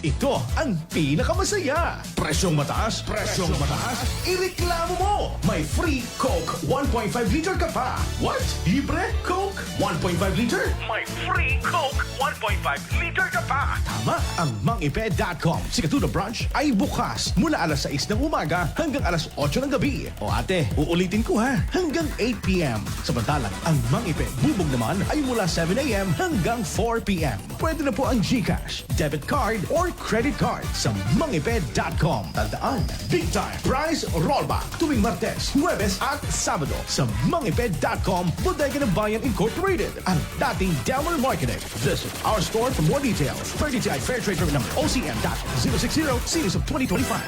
Ito ang pinakamasaya. Presyong mataas, ireklamo mo. May free Coke 1.5 liter ka pa. What? Libre Coke 1.5 liter? May free Coke 1.5 liter ka pa. Tama, ang mangiped.com. Si Katudo Brunch ay bukas mula alas 6 ng umaga hanggang alas 8 ng gabi. O ate, uulitin ko ha, hanggang 8 p.m. Samantalang ang Mangiped Bubog naman ay mula 7 a.m. hanggang 4 p.m. Pwede na po ang GCash, debit card, or credit card sa mangiped.com. Tandaan, big time prize rollback tuwing Martes, Huwebes at Sabado sa mangiped.com, Bodega ng Bayan Incorporated, ang dating Delmar Marketing. Visit our store for more details. 30TI Fair Trade Permit number OCM.060 series of 2025.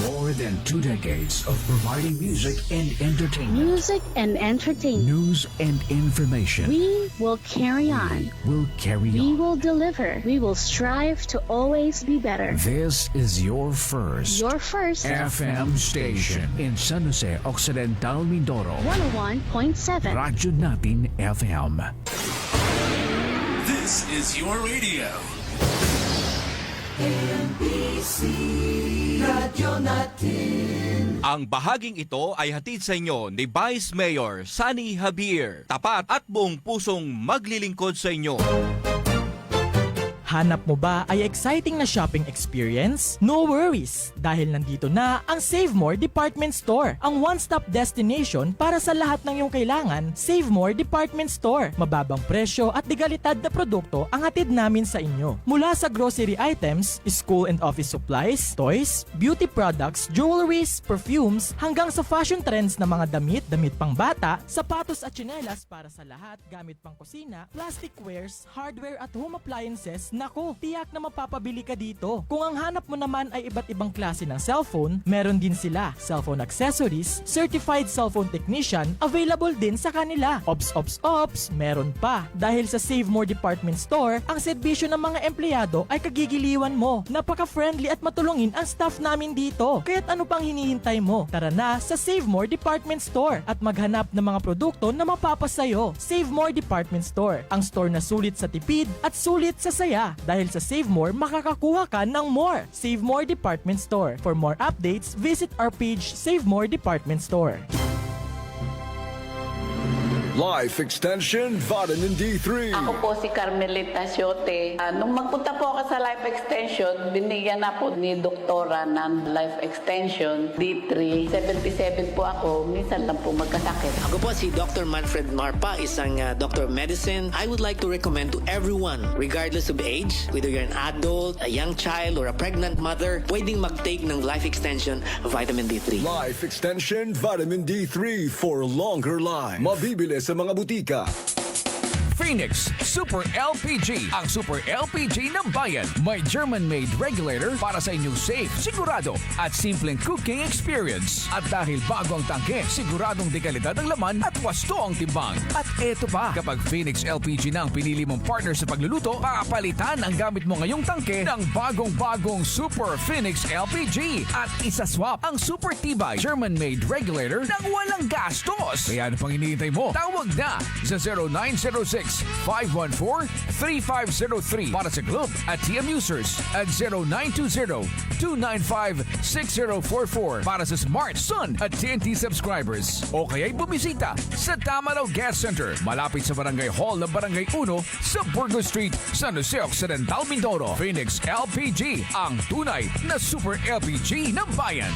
More than 2 decades of providing music and entertainment. Music and entertainment. News and information. We will carry on. Will carry We on. will deliver. We will strive to always be better. This is your first Your first FM station in San Jose Occidental, Mindoro. 101.7. Radyo Natin FM. This is your radio. Ang bahaging ito ay hatid sa inyo ni Vice Mayor Sunny Javier. Tapat at buong pusong maglilingkod sa inyo. Hanap mo ba ay exciting na shopping experience? No worries! Dahil nandito na ang Save More Department Store. Ang one-stop destination para sa lahat ng iyong kailangan, Save More Department Store. Mababang presyo at dekalidad na produkto ang hatid namin sa inyo. Mula sa grocery items, school and office supplies, toys, beauty products, jewelries, perfumes, hanggang sa fashion trends na mga damit pang bata, sapatos at tsinelas para sa lahat, gamit pang kusina, plastic wares, hardware at home appliances. Nako, tiyak na mapapabili ka dito. Kung ang hanap mo naman ay iba't ibang klase ng cellphone, meron din sila. Cellphone accessories, certified cellphone technician, available din sa kanila. Ops, meron pa. Dahil sa Save More Department Store, ang serbisyo ng mga empleyado ay kagigiliwan mo. Napaka-friendly at matulungin ang staff namin dito. Kaya't ano pang hinihintay mo? Tara na sa Save More Department Store at maghanap ng mga produkto na mapapasayo. Save More Department Store, ang store na sulit sa tipid at sulit sa saya. Dahil sa Save More, makakakuha ka ng more. Save More Department Store. For more updates, visit our page Save More Department Store. Life Extension Vitamin D3. Ako po si Carmelita Siote. Nung magpunta po ako sa Life Extension, binigyan na po ni Doktora ng Life Extension D3. 77 po ako, minsan lang po magkasakit. Ako po si Dr. Manfred Marpa, isang Doctor of Medicine. I would like to recommend to everyone, regardless of age, whether you're an adult, a young child, or a pregnant mother, pwedeng mag-take ng Life Extension Vitamin D3. Life Extension Vitamin D3 for longer life. Mabibili sa mga butika. Phoenix Super LPG. Ang Super LPG ng bayan. May German-made regulator para sa inyong safe, sigurado at simpleng cooking experience. At dahil bago ang tangke, siguradong dekalidad ang laman at wasto ang timbang. At eto pa, kapag Phoenix LPG na ang pinili mong partner sa pagluluto, papalitan ang gamit mo ngayong tangke ng bagong-bagong Super Phoenix LPG. At isaswap ang super tibay German-made regulator ng walang gastos. Kaya ano pang hinihintay mo? Tawag na sa 0906-514-3503 para sa Globe at TM users at 0920-295-6044 para sa Smart Sun at TNT subscribers. O kaya'y bumisita sa Tamaraw Gas Center malapit sa Barangay Hall ng Barangay 1 sa Burgos Street, San Jose Occidental, Mindoro. Phoenix LPG, ang tunay na Super LPG ng bayan.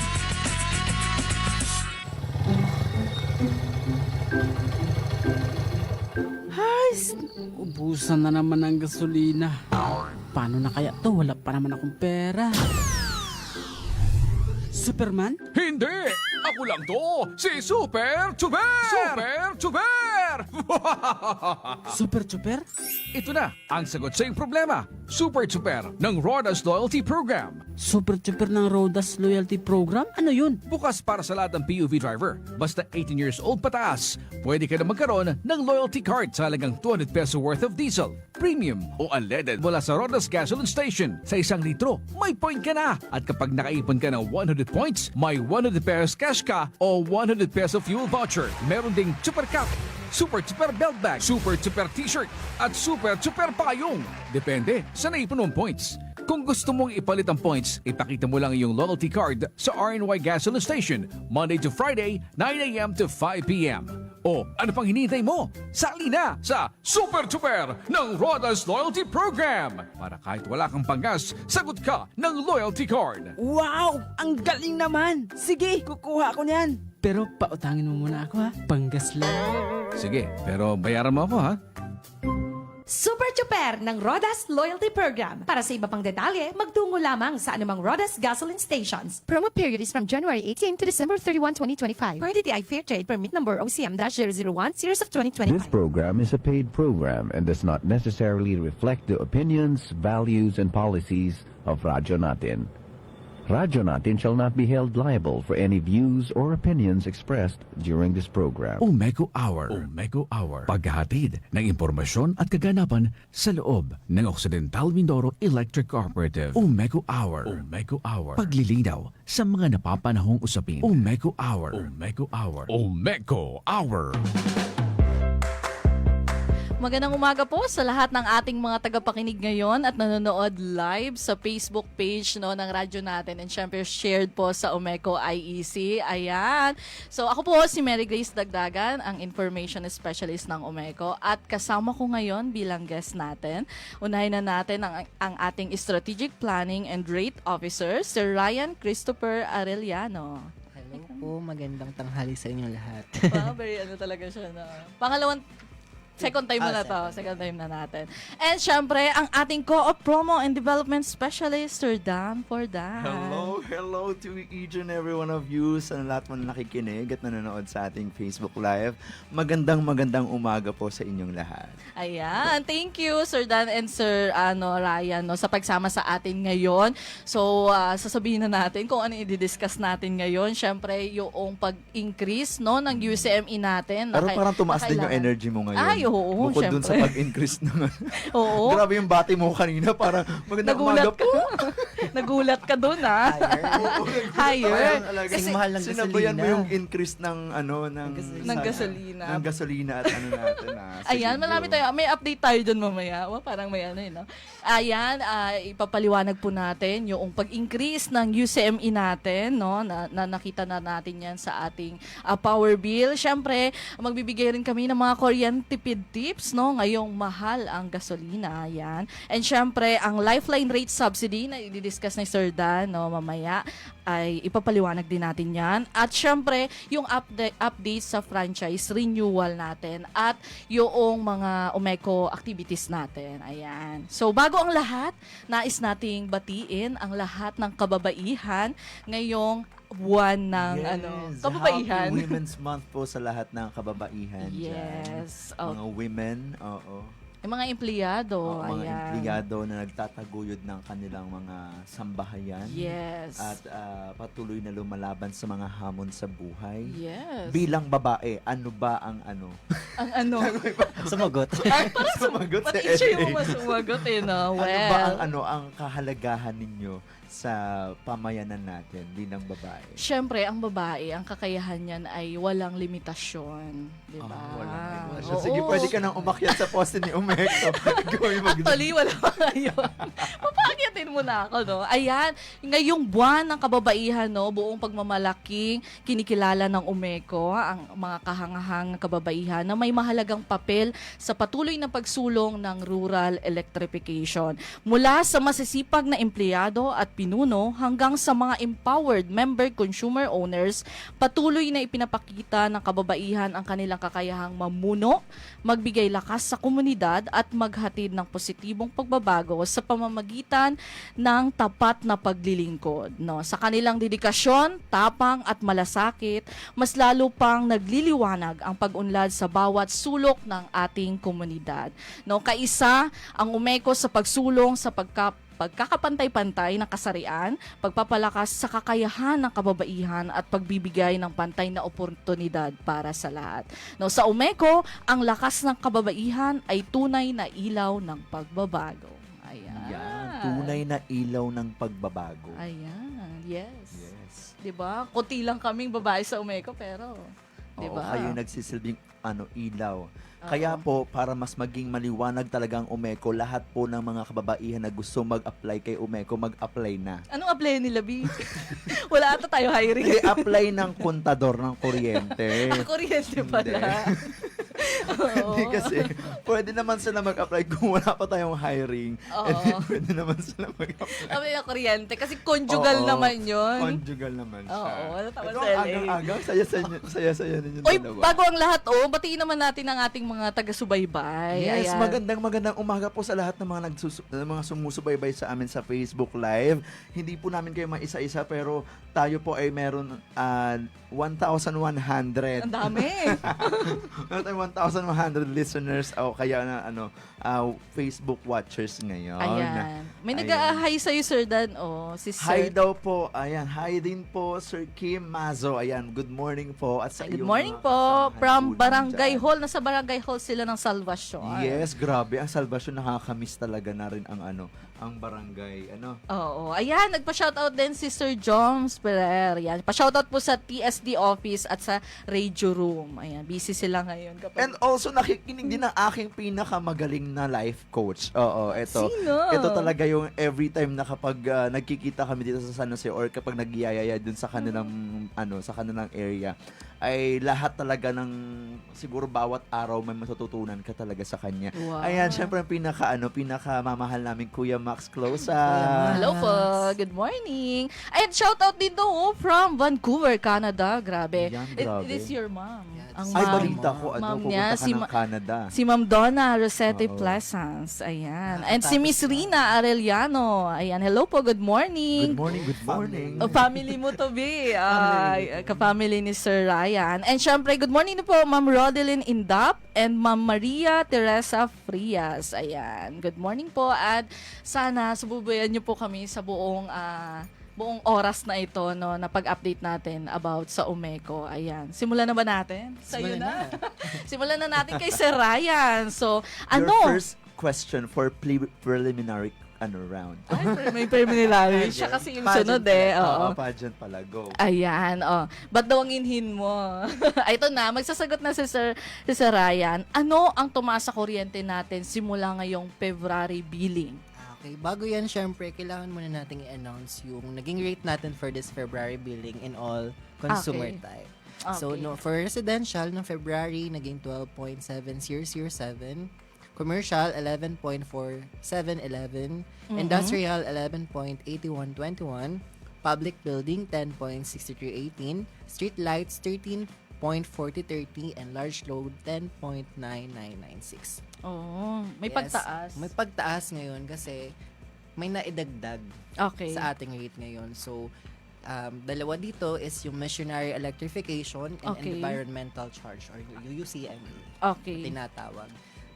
Ubusan na naman ng gasolina. Paano na kaya to? Wala pa naman akong pera. Superman? Hindi! Ako lang to! Si Super Chuper! Super Chuper! Super Chuper? Ito na ang sagot sa iyong problema. Super Chuper ng Rodas Loyalty Program. Super Chuper ng Rodas Loyalty Program? Ano yun? Bukas para sa lahat ng PUV driver. Basta 18 years old pataas, pwede ka na magkaroon ng loyalty card sa halagang 200 peso worth of diesel, premium o unleaded mula sa Rodas Gasoline Station. Sa 1 litro, may point ka na. At kapag nakaipon ka ng 100 points, may 100 pesos cash ka o 100 peso fuel voucher. Meron ding super cap, super belt bag, super t-shirt at super payong. Depende sa naipon mong points. Kung gusto mong ipalit ang points, ipakita mo lang iyong loyalty card sa RNY Gasoline Station Monday to Friday, 9 a.m. to 5 p.m. O ano pang hinihintay mo? Sali na sa Super ng Rodas Loyalty Program! Para kahit wala kang panggas, sagot ka ng loyalty card. Wow! Ang galing naman! Sige, kukuha ko niyan. Pero pautangin mo muna ako ha. Panggas lang. Sige, pero bayaran mo ako ha. Super Chuper ng Rodas Loyalty Program. Para sa iba pang detalye, magtungo lamang sa anumang Rodas gasoline stations. Promo period is from January 18 to December 31, 2025. Per DTI Fair Trade Permit Number OCM-001, Series of 2025. This program is a paid program and does not necessarily reflect the opinions, values, and policies of Radyo Natin. Radyo Natin shall not be held liable for any views or opinions expressed during this program. Umeko Hour. Paghahatid ng impormasyon at kaganapan sa loob ng Occidental Mindoro Electric Cooperative. Umeko Hour. Paglilinaw sa mga napapanahong usapin. Umeko Hour. Magandang umaga po sa lahat ng ating mga tagapakinig ngayon at nanonood live sa Facebook page ng radyo natin and syempre shared po sa Umeko IEC. Ayan. So ako po si Mary Grace Dagdagan, ang Information Specialist ng Umeko at kasama ko ngayon bilang guest natin. Unahin na natin ang ating Strategic Planning and Rate Officer, Sir Ryan Christopher Arellano. Hello po, magandang tanghali sa inyong lahat. Very talaga siya na. Second time na to. Second time na natin. And syempre, ang ating Co-op Promo and Development Specialist, Sir Dan Fordan. Hello to each and every one of you sa lahat mo na nakikinig at nanonood sa ating Facebook Live. Magandang umaga po sa inyong lahat. Ayan. Thank you, Sir Dan and Sir Ryan, sa pagsama sa atin ngayon. So, sasabihin na natin kung ano i-discuss natin ngayon. Syempre, yung pag-increase ng UCME natin. Pero parang tumaas din yung energy mo ngayon. Ay, oo, bukod syempre. dun sa pag-increase ng Oo. Grabe yung bati mo kanina, parang magandang umaga po. Nagulat ka dun, ha? Higher. Kasi mahal ng gasolina. Sinabayan mo yung increase ng gasolina. Ng gasolina at ano natin. Ayan, marami tayo. May update tayo dun mamaya. Parang may no? Ayan, ipapaliwanag po natin yung pag-increase ng UCME natin, no? Na nakita na natin yan sa ating power bill. Siyempre, magbibigay rin kami ng mga kuryente tips, no? Ngayong mahal ang gasolina, yan. And syempre, ang Lifeline Rate Subsidy na i-discuss ni Sir Dan, no, mamaya, ay ipapaliwanag din natin yan. At syempre, yung update sa franchise renewal natin at yung mga Umeko activities natin. Ayan. So, bago ang lahat, nais nating batiin ang lahat ng kababaihan ngayong buwan ng kababaihan. Happy Women's Month po sa lahat ng kababaihan. Yes. Dyan. Mga women, oo. Yung mga empleyado. Mga empleyado na nagtataguyod ng kanilang mga sambahayan. Yes. At patuloy na lumalaban sa mga hamon sa buhay. Yes. Bilang babae, ano ba ang ano? Ang ano? Sumagot. Parang sumagot sa siya yung masumagot no? Well, ano ba ang kahalagahan ninyo sa pamayanan natin bilang babae? Siyempre, ang babae, ang kakayahan niyan ay walang limitasyon. Diba? Walang limitasyon. Sige, pwede ka nang umakyat sa poste ni Umeko. Actually, wala pa ngayon. Papakyatin mo na ako, no? Ayan, ngayong buwan ng kababaihan, no, buong pagmamalaking kinikilala ng Umeko, ang mga kahangahang kababaihan na may mahalagang papel sa patuloy na pagsulong ng rural electrification. Mula sa masisipag na empleyado at pinuno hanggang sa mga empowered member consumer owners, patuloy na ipinapakita ng kababaihan ang kanilang kakayahang mamuno, magbigay lakas sa komunidad at maghatid ng positibong pagbabago sa pamamagitan ng tapat na paglilingkod. No? Sa kanilang dedikasyon, tapang at malasakit, mas lalo pang nagliliwanag ang pag-unlad sa bawat sulok ng ating komunidad. No? Kaisa ang Umeko sa pagsulong sa pagkakapantay-pantay ng kasarian, pagpapalakas sa kakayahan ng kababaihan at pagbibigay ng pantay na oportunidad para sa lahat. No, sa Umeko, ang lakas ng kababaihan ay tunay na ilaw ng pagbabago. Ayan. Yan, tunay na ilaw ng pagbabago. Ayan, yes. Yes. ladies. 'Di ba? Kunti lang kaming babae sa Umeco, pero 'di Oo, ba? kayo yung nagsisilbing ilaw. Kaya po, para mas maging maliwanag talaga ang Umeco, lahat po ng mga kababaihan na gusto mag-apply kay Umeco, mag-apply na. Anong apply nila, B? Wala ata tayo hiring. I-apply ng kontador ng kuryente. Kuryente pala. Hindi kasi, pwede naman sila mag-apply kung wala pa tayong hiring. Oo. And then, pwede naman sila mag-apply. Apply na kuryente. Kasi conjugal Oo, naman yun. Conjugal naman siya. Oo, tama Ito sa ang LA. agang-agang, saya-saya ninyo Oy, dalawa. bago ang lahat, batiin naman natin ang ating mga taga-subaybay. Yes, Ayan. magandang umaga po sa lahat ng mga sumusubaybay sa amin sa Facebook Live. Hindi po namin kayo maisa-isa pero tayo po ay meron 1,100. Ang dami. Meron tayong 1,100 listeners o kaya na Facebook watchers ngayon. Ayan. May Ayan. nag-hi sa'yo, Sir Dan. Si Sir. Hi daw po. Ayan. Hi din po, Sir Kim Mazo. Ayan. Good morning po. At sa Good iyong morning mga po. kasamahan From po Barangay nandyan. Hall. Nasa Barangay Hall sila ng Salvacion. Yes, grabe. Ang Salvation, nakakamiss talaga na rin ang ang barangay. Oo. Ayan, nagpa-shoutout din si Sir Joms Pereira. Ayan, pa-shoutout po sa TSD office at sa Radio Room. Ayan, busy sila ngayon. And also, nakikinig din ang aking pinakamagaling na life coach. Oo, ito. Sino? Ito talaga yung every time na kapag nagkikita kami dito sa San Jose or kapag nagyayaya dun sa kanilang, sa kanilang area, ay lahat talaga ng, siguro bawat araw may matututunan ka talaga sa kanya. Wow. Ayan, syempre ang pinakamamahal namin, Kuya Max Closa. Hello po. Good morning. Ayan, shoutout din daw from Vancouver, Canada. Grabe. Yan, grabe. It is your mom. Ang Ay, mom. balita ko, Mom pupunta niya, ka ng Canada. Si Ma'am Donna Rosette Oo. Pleasance. Ayan. And si Miss Rina Arellano. Ayan. Hello po. Good morning. Good morning, good morning. Family mo to be. Ka-family ni Sir Ryan. And syempre, good morning na po, Ma'am Rodeline Indap and Ma'am Maria Teresa Frias. Ayan. Good morning po. At sana sububayan niyo po kami sa buong oras na ito, no, na pag-update natin about sa Umeco. Ayan. Simulan na ba natin? Sa'yo na. Simulan na natin kay Sir Ryan. So, Your first question for preliminary round. Ay, may preliminary. Siya kasi yung sunod Oo. Pageant pala. Go. Ayan, ba't daw ang inhin mo? Ito na, magsasagot na si Sir Ryan. Ano ang tumaas sa kuryente natin simula ngayong February billing? Okay, bago yan, syempre, kailangan muna nating i-announce yung naging rate natin for this February billing in all consumer type. So, for residential, no February, naging 12.7007. Commercial, 11.4711. Industrial, 11.8121. Public building, 10.6318. Street lights, 13.4030. And large load, 10.9996. Oh, may pagtaas. May pagtaas ngayon kasi may naidagdag sa ating rate ngayon. So, dalawa dito is yung machinery electrification and environmental charge or UCME. Okay. Tinatawag.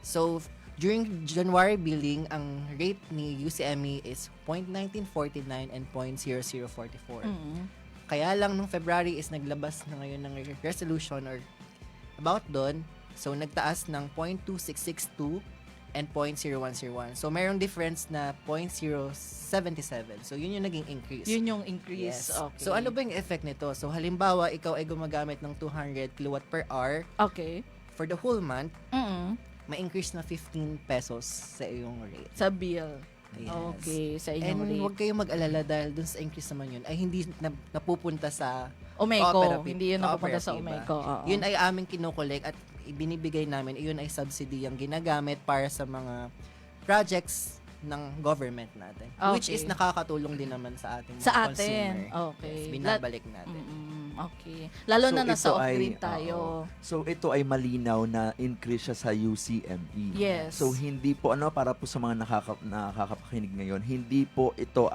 So, during January billing, ang rate ni UCME is 0.1949 and 0.0044. Kaya lang nung February is naglabas na ngayon ng resolution or about doon. So, nagtaas ng 0.2662 and 0.0101. So, mayroong difference na 0.077. So, yun yung naging increase. Yun yung increase. Yes. Okay. So, ano ba yung effect nito? So, halimbawa, ikaw ay gumagamit ng 200 kilowatt per hour. Okay. For the whole month, may increase na 15 pesos sa iyong rate. Sa bill. Yes. Okay, sa inyong And rate. huwag kayong mag-alala dahil dun sa increase naman yun ay hindi napupunta sa Umeco. Hindi yun napupunta sa Cooperatiba. Umeco. Yun ay aming kinukolek at ibinibigay namin. Yun ay subsidy yung ginagamit para sa mga projects ng government natin. Which is nakakatulong din naman sa ating mga consumer. Okay. Yes, binabalik natin. Okay. Lalo na nasa ito off-grid tayo. So, ito ay malinaw na increase siya sa UCME. Yes. So, hindi po, para po sa mga nakakapakinig ngayon, hindi po ito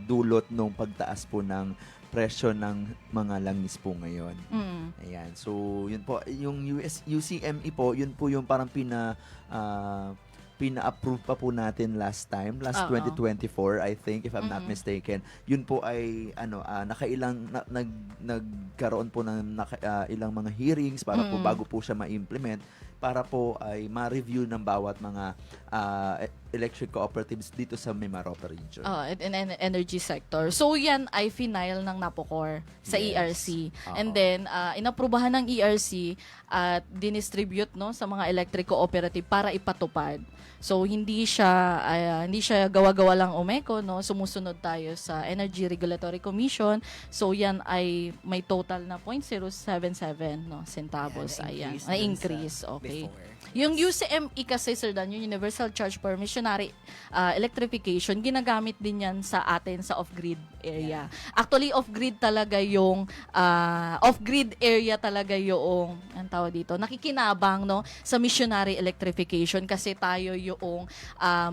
dulot ng pagtaas po ng presyo ng mga langis po ngayon. Ayan. So, yun po, yung UCME po, yun po yung parang pina-approve pa po natin last 2024, I think, if I'm not mistaken. Yun po ay nagkaroon po ng ilang mga hearings para po bago po siya ma-implement, para po ay ma-review ng bawat mga electric cooperatives dito sa Mimaropa region. In energy sector. So yan ay final ng NAPOCOR sa Yes. ERC. And then inaprubahan ng ERC at dinistribute no sa mga electric cooperative para ipatupad. So hindi siya gawa-gawa lang UMECO no, sumusunod tayo sa Energy Regulatory Commission. So yan ay may total na 0.077 no centavos ayan. Na increase, okay. Yung UCME kasi Sir Dan, yung Universal Charge for Missionary Electrification, ginagamit din yan sa atin sa off-grid area. Actually, off-grid talaga yung off-grid area talaga yung ang tawag dito, nakikinabang no sa missionary electrification kasi tayo yung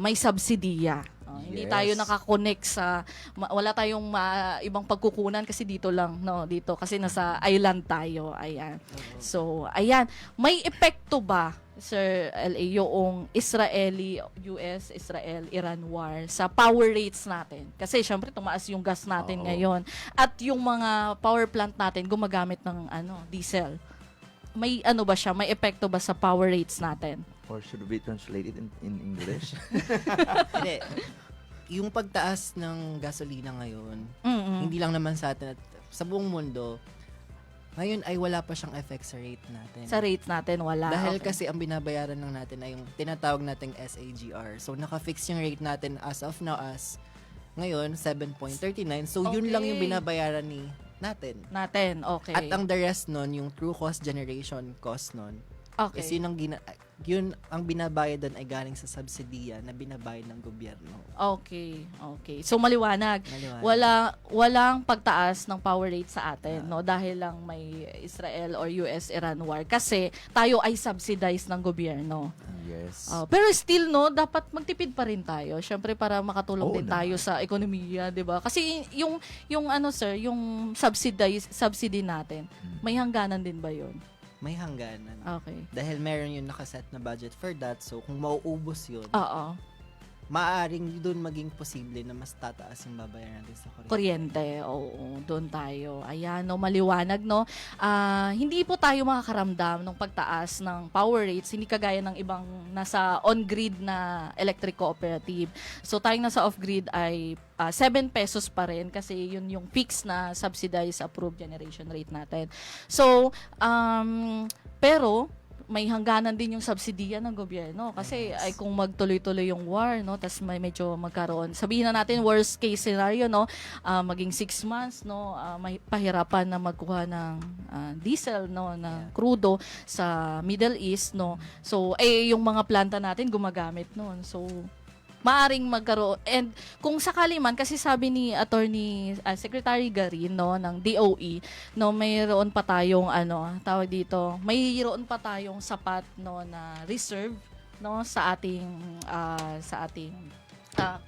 may subsidiya. Hindi tayo nakakonect sa wala tayong ibang pagkukunan kasi dito lang no dito kasi nasa island tayo ayan. So ayan, may epekto ba Sir LA yung US-Israel-Iran war sa power rates natin? Kasi syempre tumaas yung gas natin ngayon at yung mga power plant natin gumagamit ng diesel. May ba siya? May epekto ba sa power rates natin? Or should we translate it in English? Hindi. Yung pagtaas ng gasolina ngayon, Mm-mm. hindi lang naman sa atin at sa buong mundo, ngayon ay wala pa siyang effect sa rate natin. Sa rates natin wala. Dahil Okay. kasi ang binabayaran lang natin ay yung tinatawag nating SAGR. So naka-fix yung rate natin as of now as ngayon 7.39. So yun lang yung Okay. binabayaran natin. Okay. At ang the rest nun, yung true cost generation cost nun, Okay. is yun ang binabayad doon ay galing sa subsidiya na binabayad ng gobyerno. Okay. So maliwanag. Walang pagtaas ng power rate sa atin, no, dahil lang may Israel or US-Iran war kasi tayo ay subsidized ng gobyerno. Yes. Pero still no, dapat magtipid pa rin tayo. Syempre para makatulong din tayo sa ekonomiya, 'di ba? Kasi yung sir, yung subsidy natin, may hangganan din ba 'yon? May hangganan. Okay. Dahil meron yung nakaset na budget for that. So, kung mauubos yun, Oo. maaaring doon maging posible na mas tataas yung babayaran natin sa kuryente. Kuryente, oo, doon tayo. Ayan, no, maliwanag, no. Hindi po tayo makakaramdam ng pagtaas ng power rates, hindi kagaya ng ibang nasa on-grid na electric cooperative. So, tayong nasa off-grid ay 7 pesos pa rin kasi yun yung fixed na subsidized approved generation rate natin. So, pero may hangganan din yung subsidiya ng gobyerno kasi ay kung magtuloy-tuloy yung war no tas may medyo magkaroon sabihin na natin worst case scenario no maging 6 months no may pahirapan na magkuha ng diesel no na crudo sa Middle East no so yung mga planta natin gumagamit noon so maaring magkaroon. And kung sakali man, kasi sabi ni Attorney Secretary Garin no, ng DOE, no, mayroon pa tayong tawag dito, mayroon pa tayong sapat no na reserve no sa ating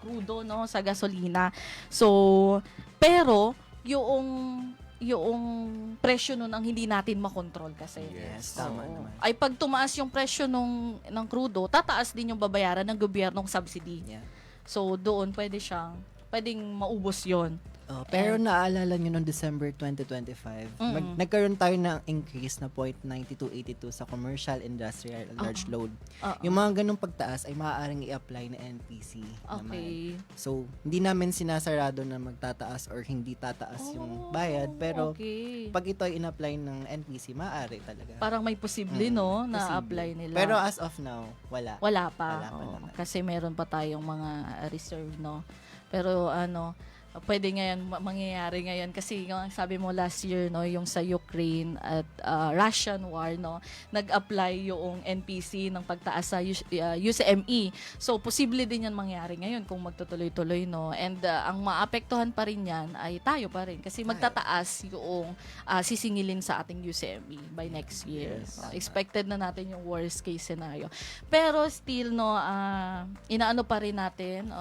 crudo no sa gasolina. So, pero yung presyo nun ang hindi natin makontrol kasi. Yes, tama naman. Ay pag tumaas yung presyo ng crudo, tataas din yung babayaran ng gobyernong subsidy. Yeah. So doon pwedeng maubos yon. Pero naaalala nyo noong December 2025, nagkaroon tayo ng increase na 0.9282 sa commercial, industrial, large load. Yung mga ganung pagtaas ay maaaring i-apply na NPC naman. So, hindi namin sinasarado na magtataas or hindi tataas yung bayad. Pero, pag ito ay in-apply ng NPC, maaari talaga. Parang may posible, no, na apply nila. Pero as of now, wala. Wala pa. naman. Kasi meron pa tayong mga reserve, no. Pero pwede ngayon mangyayari ngayon kasi yung sabi mo last year no yung sa Ukraine at Russian war no nag-apply yung NPC ng pagtaas sa UCME. So posible din yan mangyari ngayon kung magtutuloy-tuloy no and ang maapektuhan pa rin yan ay tayo pa rin kasi magtataas yung sisingilin sa ating UCME by next year. Yes. Expected na natin yung worst case scenario. Pero still no inaano pa rin natin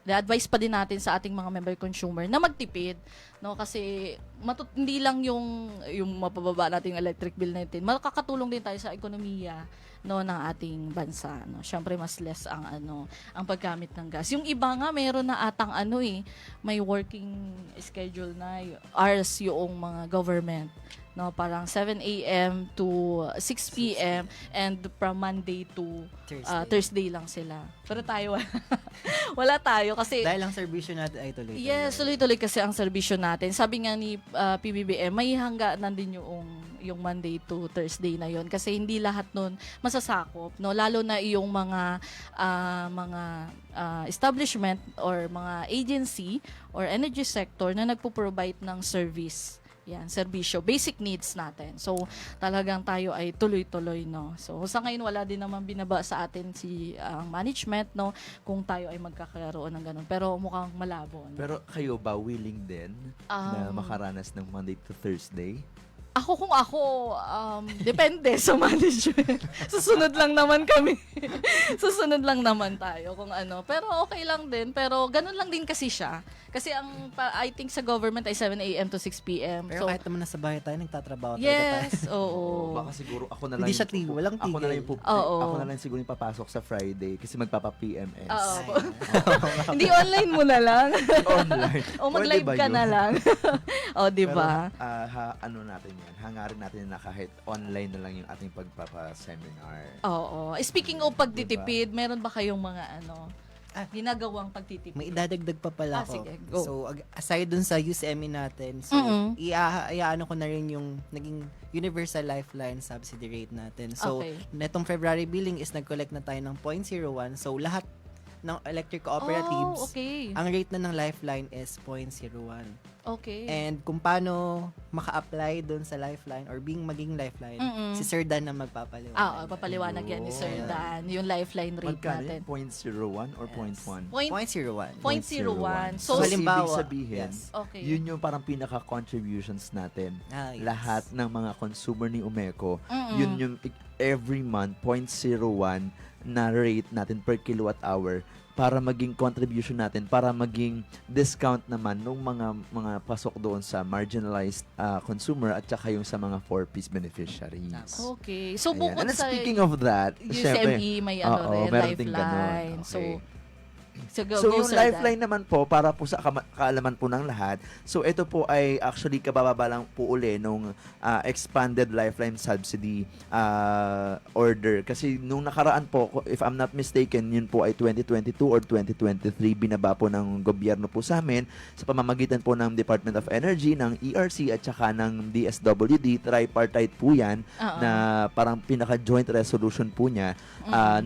advice pa din natin sa ating mga member consumer na magtipid no kasi hindi lang yung mapababa natin yung electric bill natin makakatulong din tayo sa ekonomiya no ng ating bansa, no. Syempre mas less ang ang paggamit ng gas. Yung iba nga meron na atang may working schedule na hours yung mga government, no, parang 7 a.m. to 6 p.m. and from Monday to Thursday lang sila. Pero tayo wala tayo kasi dahil ang serbisyo natin ay tuloy-tuloy. Yes, tuloy-tuloy kasi ang serbisyo natin. Sabi nga ni PBBM, may hangganan din yung Monday to Thursday na yon kasi hindi lahat nun masasakop, no, lalo na yung mga establishment or mga agency or energy sector na nagpo-provide ng service. Yan, serbisyo, basic needs natin. So, talagang tayo ay tuloy-tuloy, no. So, sa ngayon wala din naman binaba sa atin si management, no, kung tayo ay magkakaroon ng ganun. Pero mukhang malabo. No? Pero kayo ba willing din na makaranas ng Monday to Thursday? Kung ako, depende sa management. Susunod lang naman kami. Susunod lang naman tayo kung ano. Pero okay lang din. Pero ganun lang din kasi siya. Kasi I think sa government ay 7 a.m. to 6 p.m. Pero kahit naman nasa bahay tayo, nagtatrabaho yes, tayo. oo. Baka siguro ako na lang. Hindi siya tigil, walang tigil. Ako na lang ako na lang siguro yung papasok sa Friday kasi magpapa-PMS. Hindi online mo na lang. Online. O mag-live ka na lang. O, di ba? Ano natin yan, hangarin natin na kahit online na lang yung ating pagpapa-seminar. Oo. Speaking of pagtitipid, meron ba kayong mga ginagawang pagtitipid? May idadagdag pa pala ako. Sige, go. So, aside dun sa USME natin, so, iaano ko na rin yung naging Universal Lifeline Subsidy Rate natin. So, netong February billing is nag-collect na tayo ng 0.01. So, lahat ng electric cooperatives, ang rate na ng Lifeline is 0.01. Okay. And kung paano maka-apply doon sa Lifeline or maging Lifeline, si Sir Dan na magpapaliwanag. Papaliwanag yan ni Sir Dan, yung Lifeline rate natin. 0.01 or 0.1? 0.01. 0.01. So, halimbawa, ibig sabihin, yun yung parang pinaka-contributions natin. Lahat ng mga consumer ni Umeco, yun yung every month, 0.01 na rate natin per kilowatt hour para maging contribution natin, para maging discount naman ng mga pasok doon sa marginalized consumer at saka yung sa mga 4-piece beneficiaries. Okay. So, bukod And sa speaking of that, USME, may Lifeline. Okay. So yung Lifeline naman po, para po sa kaalaman po ng lahat, so ito po ay actually kabababa lang po uli nung expanded Lifeline Subsidy order. Kasi nung nakaraan po, if I'm not mistaken, yun po ay 2022 or 2023, binaba po ng gobyerno po sa amin sa pamamagitan po ng Department of Energy, ng ERC at saka ng DSWD, tripartite po yan, na parang pinaka-joint resolution po niya,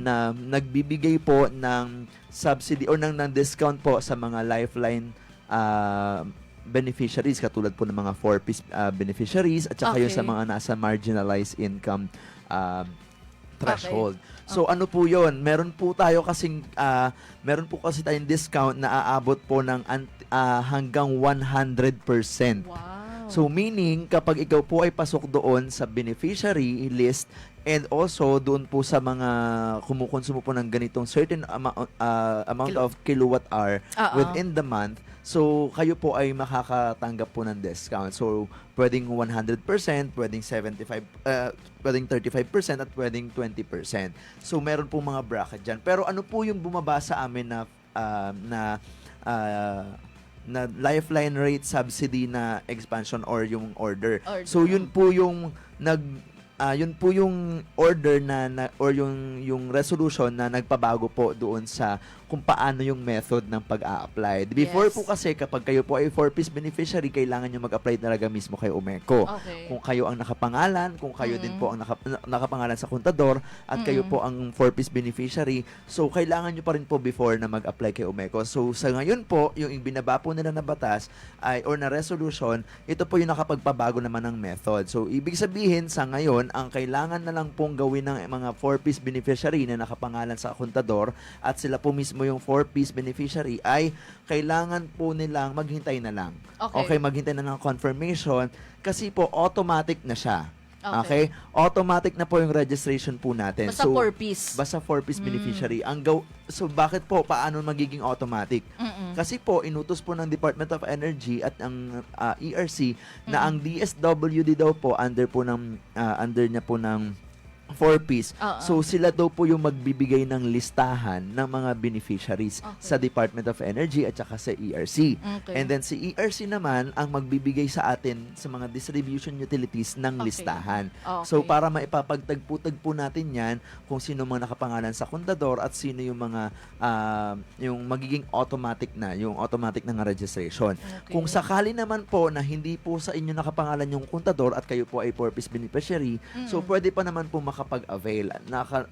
na nagbibigay po ng subsidy or ng discount po sa mga Lifeline beneficiaries, katulad po ng mga 4-piece beneficiaries at saka yung sa mga nasa marginalized income threshold. So ano po yun? Meron po kasi tayong discount na aabot po ng hanggang 100%. Wow. So meaning, kapag ikaw po ay pasok doon sa beneficiary list and also doon po sa mga kumukonsumo po ng ganitong certain amount of kilowatt hour within the month, so kayo po ay makakatanggap po ng discount. So pwedeng 100%, pwedeng 75%, pwedeng 35% at pwedeng 20%. So meron po mga bracket dyan. Pero ano po yung bumaba sa amin na Lifeline rate subsidy na expansion or yung order. So yun po yung yun po yung order or yung resolution na nagpabago po doon sa kung paano yung method ng pag-a-apply. Before po kasi, kapag kayo po ay 4-piece beneficiary, kailangan nyo mag-apply talaga mismo kay Umeco. Kung kayo ang nakapangalan, kung kayo din po ang nakapangalan sa kontador, at kayo po ang 4-piece beneficiary, so kailangan nyo pa rin po before na mag-apply kay Umeco. So sa ngayon po, yung binaba po nila na batas or na resolution, ito po yung nakapagpabago naman ng method. So ibig sabihin, sa ngayon, ang kailangan na lang pong gawin ng mga 4-piece beneficiary na nakapangalan sa kontador at sila po mismo yung 4-piece beneficiary ay kailangan po nilang maghintay na lang. Okay, maghintay na ng confirmation kasi po automatic na siya. Okay? Automatic na po yung registration po natin. Basta 4-piece. Basta 4-piece beneficiary. So bakit po? Paano magiging automatic? Kasi po, inutos po ng Department of Energy at ang ERC na ang DSWD daw po under niya po ng 4-piece. Oo. So sila daw po yung magbibigay ng listahan ng mga beneficiaries sa Department of Energy at saka sa ERC. Okay. And then si ERC naman ang magbibigay sa atin sa mga distribution utilities ng listahan. Okay. So para maipapagtagpo-tagpo natin 'yan kung sino mga nakapangalan sa kontador at sino yung mga yung magiging automatic na registration. Okay. Kung sakali naman po na hindi po sa inyo nakapangalan yung kontador at kayo po ay 4-piece beneficiary, so pwede pa naman po makapag-avail.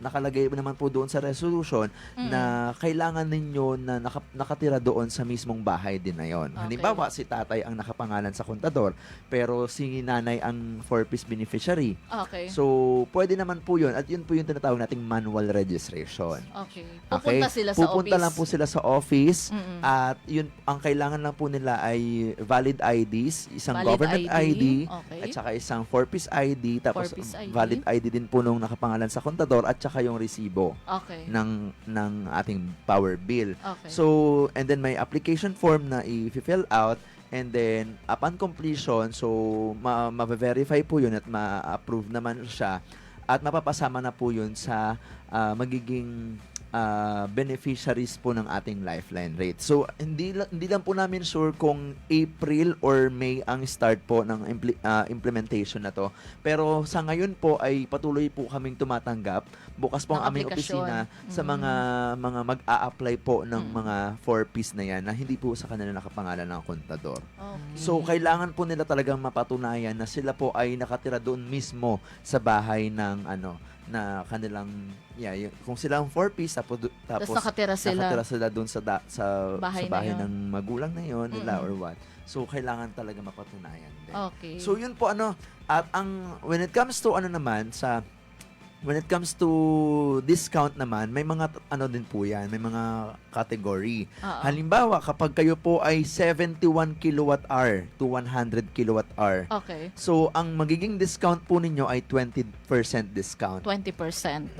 Nakalagay naman po doon sa resolution na kailangan ninyo na nakatira doon sa mismong bahay din na yon. Okay. Halimbawa, si tatay ang nakapangalan sa kontador, pero si nanay ang 4-piece beneficiary. Okay. So, pwede naman po yun. At yun po yung tinatawag nating manual registration. Okay. Pupunta sila sa Pupunta office. lang po sila sa office at yun, ang kailangan lang po nila ay valid IDs, isang Valid government ID. ID, Okay. at saka isang 4-piece ID, tapos 4-piece ID. valid ID din po nung nakapangalan sa kontador at saka yung resibo Okay. ng ating power bill. Okay. So, and then may application form na i-fill out, and then upon completion, so ma-verify po yun at ma-approve naman siya at mapapasama na po yun sa magiging beneficiaries po ng ating lifeline rate. So, hindi lang po namin sure kung April or May ang start po ng implementation na to. Pero sa ngayon po ay patuloy po kaming tumatanggap. Bukas po ang Ng aming aplikasyon. opisina sa mga mag-a-apply po ng mga 4-piece na yan na hindi po sa kanila nakapangalan ng kontador. Okay. So, kailangan po nila talagang mapatunayan na sila po ay nakatira doon mismo sa bahay ng na kanilang kung sila ang 4-piece tapos nakatira sila doon sa Bahay bahay na yun. ng magulang na yon nila or what. So kailangan talaga mapatunayan din. Okay. So yun po at when it comes to discount naman, may mga din po yan, may mga category. Halimbawa, kapag kayo po ay 71 kilowatt-hour to 100 kilowatt-hour, Okay. so ang magiging discount po ninyo ay 20% discount. 20%.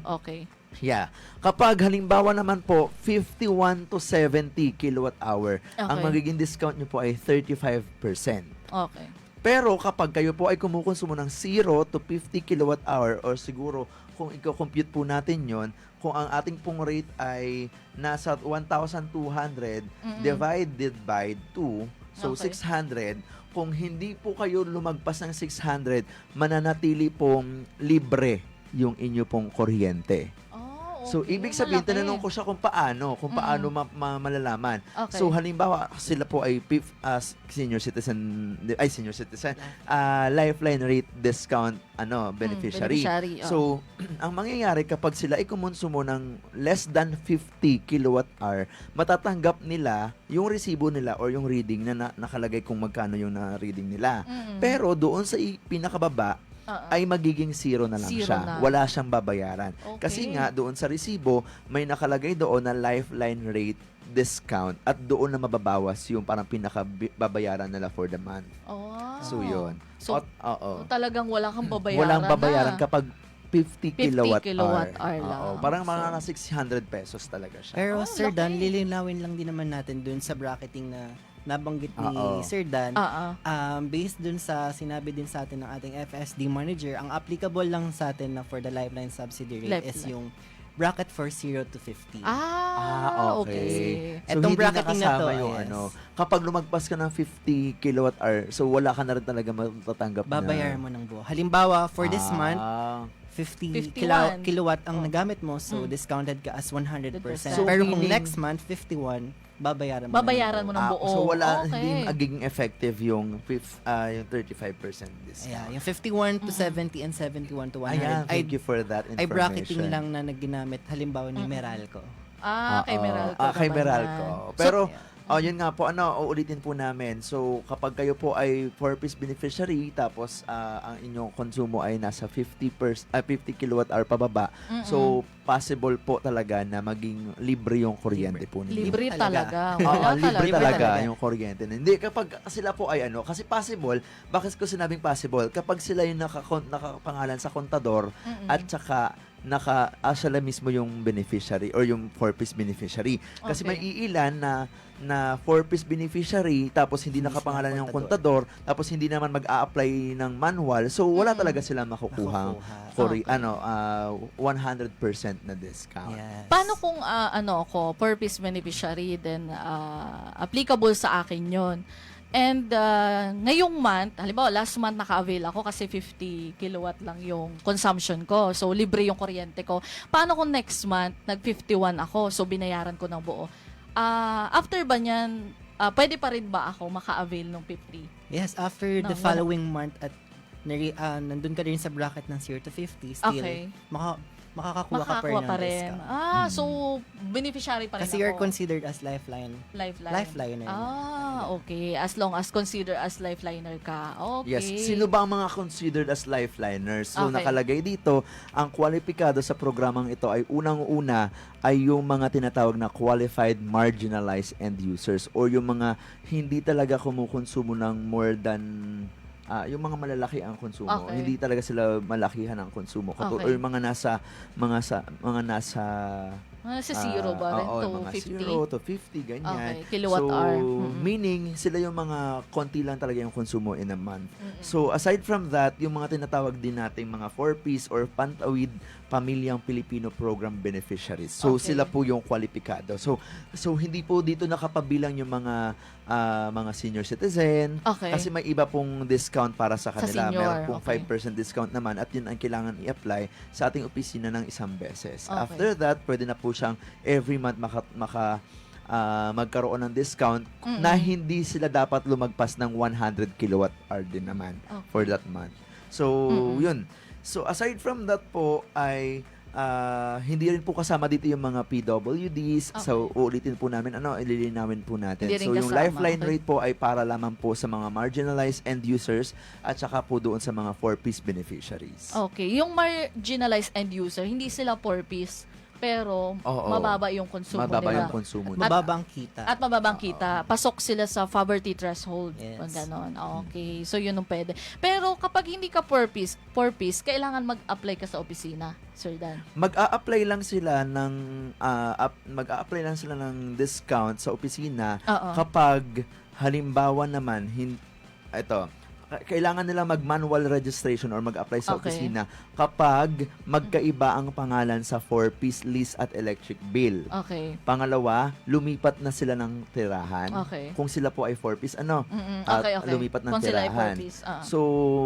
Okay. Yeah. Kapag halimbawa naman po, 51 to 70 kilowatt-hour, ang Okay. magiging discount nyo po ay 35%. Okay. Pero kapag kayo po ay kumukonsumo ng 0 to 50 kilowatt-hour or siguro kung i-compute po natin yon, kung ang ating pong rate ay nasa 1,200 divided by 2, so Okay. 600, kung hindi po kayo lumagpas ng 600, mananatili pong libre yung inyo pong kuryente. So, ibig sabihin, tinanong ko siya kung paano malalaman. Okay. So, halimbawa, sila po ay senior citizen, lifeline rate discount, beneficiary. beneficiary, So, ang mangyayari kapag sila ay kumonsumo ng less than 50 kilowatt-hour, matatanggap nila yung resibo nila or yung reading na nakalagay kung magkano yung na-reading nila. Pero doon sa pinakababa, ay magiging 0 na lang Zero siya. na. Wala siyang babayaran. Okay. Kasi nga, doon sa resibo, may nakalagay doon na lifeline rate discount at doon na mababawas yung parang pinakababayaran nila for the month. Oh. So, yun. So, talagang wala kang babayaran Walang babayaran na. kapag 50 kilowatt-hour. kilowatt-hour lang. Oo, parang mga 600 pesos talaga siya. Pero Sir Dan, lilinawin lang din naman natin dun sa bracketing na nabanggit ni Sir Dan. Based dun sa sinabi din sa atin ng ating FSD manager, ang applicable lang sa atin na for the lifeline subsidy rate is yung bracket for 0 to 50. Okay. So, Etong hindi bracketing na to, nakasama yung yes. kapag lumagpas ka ng 50 kilowatt-hour, so wala ka na rin talaga matatanggap Babayaran mo ng buo. Halimbawa, for this month, 50 kilowatt ang nagamit mo, so discounted ka as 100%. So, pero kung meaning- next month, 51, babayaran mo ng buo. So wala, Okay. hindi magiging effective yung 35% discount. Yeah, yung 51 to 70 and 71 to 100. Ayan, thank you for that information. Ay bracketing lang na nagginamit halimbawa ni Meralco. Kay Meralco. Kay naman Meralco. yan. Pero, yun nga po, uulitin po namin. So, kapag kayo po ay 4-piece beneficiary, tapos ang inyong konsumo ay nasa 50 kilowatt-hour pababa, so, possible po talaga na maging libre yung kuryente po ninyo. Libre talaga. Libre talaga yung kuryente. Hindi, kapag sila po ay kasi possible, bakit ko sinabing possible? Kapag sila yung nakapangalan sa kontador, at saka sila mismo yung beneficiary or yung 4-piece beneficiary. Kasi Okay. may iilan na 4-piece beneficiary tapos hindi nakapangalan yung kontador tapos hindi naman mag-a-apply ng manual, so wala talaga sila makukuhang 100% na discount. Paano kung ako, purpose beneficiary, then applicable sa akin yon. And ngayong month, halimbawa last month naka-avail ako kasi 50 kilowatt lang yung consumption ko. So libre yung kuryente ko. Paano kung next month nag-51 ako, so binayaran ko ng buo? After ba niyan, pwede pa rin ba ako maka-avail ng 50? Yes, after the following month at nandun ka rin sa bracket ng 0 to 50, still, Okay. makakakuha ka pa rin ng discount. So beneficiary pa rin Kasi ako. you're considered as lifeliner. Okay. As long as considered as lifeliner ka. Okay. Yes. Sino ba ang mga considered as lifeliners? So, Okay. nakalagay dito, ang kwalipikado sa programang ito ay unang-una ay yung mga tinatawag na qualified marginalized end users or yung mga hindi talaga kumukonsumo ng more than yung mga malalaki ang konsumo. Okay. Hindi talaga sila malakihan ang konsumo. Okay. Or yung mga nasa Nasa zero ba rin? oo, To mga 50? 0 to 50, ganyan. Okay, kilowatt so, hour. meaning, sila yung mga konti lang talaga yung konsumo in a month. So, aside from that, yung mga tinatawag din nating mga 4-piece or Pantawid Pamilyang Pilipino Program beneficiaries. So, Okay. sila po yung kwalipikado. So hindi po dito nakapabilang yung mga senior citizen. Okay. Kasi may iba pong discount para sa kanila. senior, Meron pong okay. 5% discount naman at yun ang kailangan i-apply sa ating opisina ng isang beses. Okay. After that, pwede na po siyang every month magkaroon ng discount na hindi sila dapat lumagpas ng 100 kilowatt hour din naman for that month. So, yun. So, aside from that po ay hindi rin po kasama dito yung mga PWDs. Okay. So, uulitin po namin, ililinawin po natin. Hindi rin So, yung kasama, lifeline okay. rate po ay para lamang po sa mga marginalized end users at saka po doon sa mga 4-piece beneficiaries. Okay. Yung marginalized end user, hindi sila 4-piece, pero Oo. mababa yung konsumo Mababa nila. yung konsumo At mababang kita. At mababang kita. Pasok sila sa poverty threshold. Yes. Pag ganon. Okay. So, yun ang pwede. Pero kapag hindi ka 4-piece, kailangan mag-apply ka sa opisina, Sir Dan. Mag-a-apply lang sila ng discount sa opisina Oo. kapag halimbawa naman kailangan nila mag-manual registration or mag-apply sa Okay. opisina kapag magkaiba ang pangalan sa 4-piece lease at electric bill. Okay. Pangalawa, lumipat na sila ng tirahan. Okay. Kung sila po ay 4-piece, Okay. lumipat ng Kung sila ay tirahan. 4-piece, So,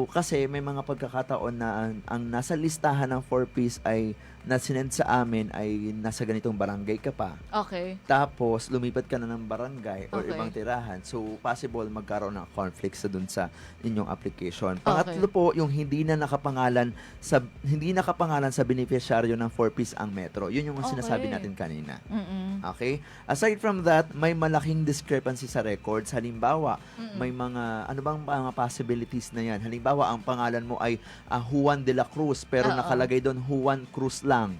kasi may mga pagkakataon na ang nasa listahan ng 4-piece ay na sinend sa amin ay nasa ganitong barangay ka pa. Okay. Tapos, lumipat ka na ng barangay or Okay. ibang tirahan. So, possible magkaroon ng conflict sa dun sa inyong application. Pangatlo po, yung hindi nakapangalan sa beneficiaryo ng 4-piece ang Metro. Yun yung sinasabi natin kanina. Okay? Aside from that, may malaking discrepancy sa records. Halimbawa, may mga, ano bang mga possibilities na yan? Halimbawa, ang pangalan mo ay Juan de la Cruz, pero nakalagay doon Juan Cruz lang.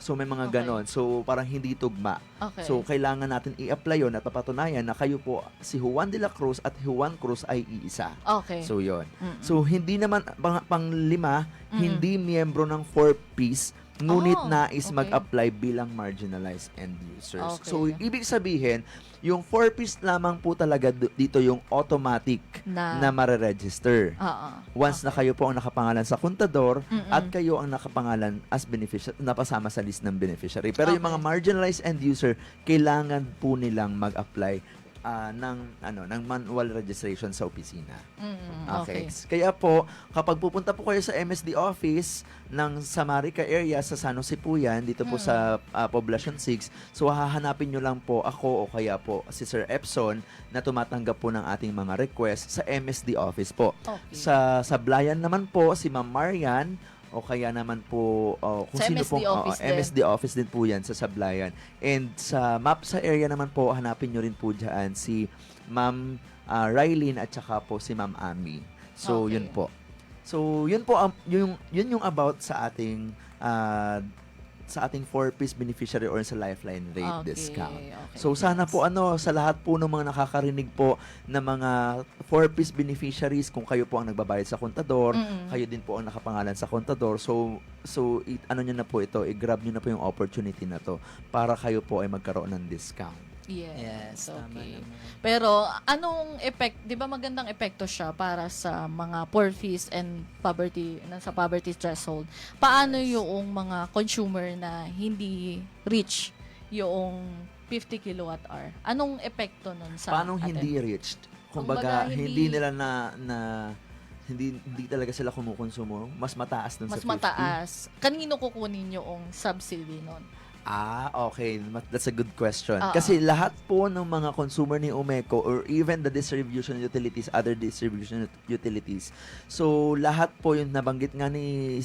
So, may mga ganon. So, parang hindi tugma. Okay. So, kailangan natin i-apply yun at papatunayan na kayo po, si Juan de la Cruz at Juan Cruz ay iisa. Okay. So, yun. So, hindi naman, pang-lima, hindi miyembro ng 4-piece, ngunit nais okay. mag-apply bilang marginalized end users. Okay. So, ibig sabihin, yung 4-piece lamang po talaga dito yung automatic na mare-register. Once na kayo po ang nakapangalan sa kontador at kayo ang nakapangalan as beneficiary, napasama sa list ng beneficiary. Pero yung mga marginalized end user, kailangan po nilang mag-apply ng manual registration sa opisina. Okay. Kaya po, kapag pupunta po kayo sa MSD office ng Samarica area sa San Jose po yan, dito po sa Poblacion 6, so hahanapin nyo lang po ako o kaya po si Sir Epson na tumatanggap po ng ating mga request sa MSD office po. Okay. Sa Sablayan naman po, si Ma'am Marian, o kaya naman po kung sa sino MSD pong office din. MSD office din po yan sa Sablayan. And sa map sa area naman po, hanapin nyo rin po dyan si Ma'am Rylene at saka po si Ma'am Ami. So, Okay. yun po. So, yun po yun yung about sa ating sa ating 4-piece beneficiary or sa Lifeline rate Okay, discount. okay. So sana po sa lahat po ng mga nakakarinig po na mga 4-piece beneficiaries, kung kayo po ang nagbabayad sa kontador, kayo din po ang nakapangalan sa kontador. So ano niyo na po ito, i-grab niyo na po yung opportunity na to para kayo po ay magkaroon ng discount. Yes, tama okay. naman. Pero anong effect, 'di ba magandang epekto siya para sa mga poorfies and nasa poverty threshold. Paano yung mga consumer na hindi reach yung 50 kilowatt hour? Anong epekto nun sa Paano atin? hindi reached? Kumbaga, Kumbaga, hindi nila hindi talaga sila kumukonsumo. Mas mataas dun mas sa 50. mataas. Kanino kukunin yung subsidy nun? Okay. That's a good question. Oo. Kasi lahat po ng mga consumer ni Umeco or even the distribution utilities, other distribution utilities. So, lahat po yung nabanggit nga ni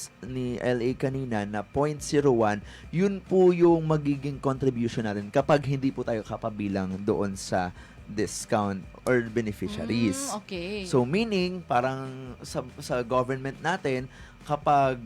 LA kanina na 0.01, yun po yung magiging contribution natin kapag hindi po tayo kapabilang doon sa discount or beneficiaries. Okay. So, meaning, parang sa government natin, kapag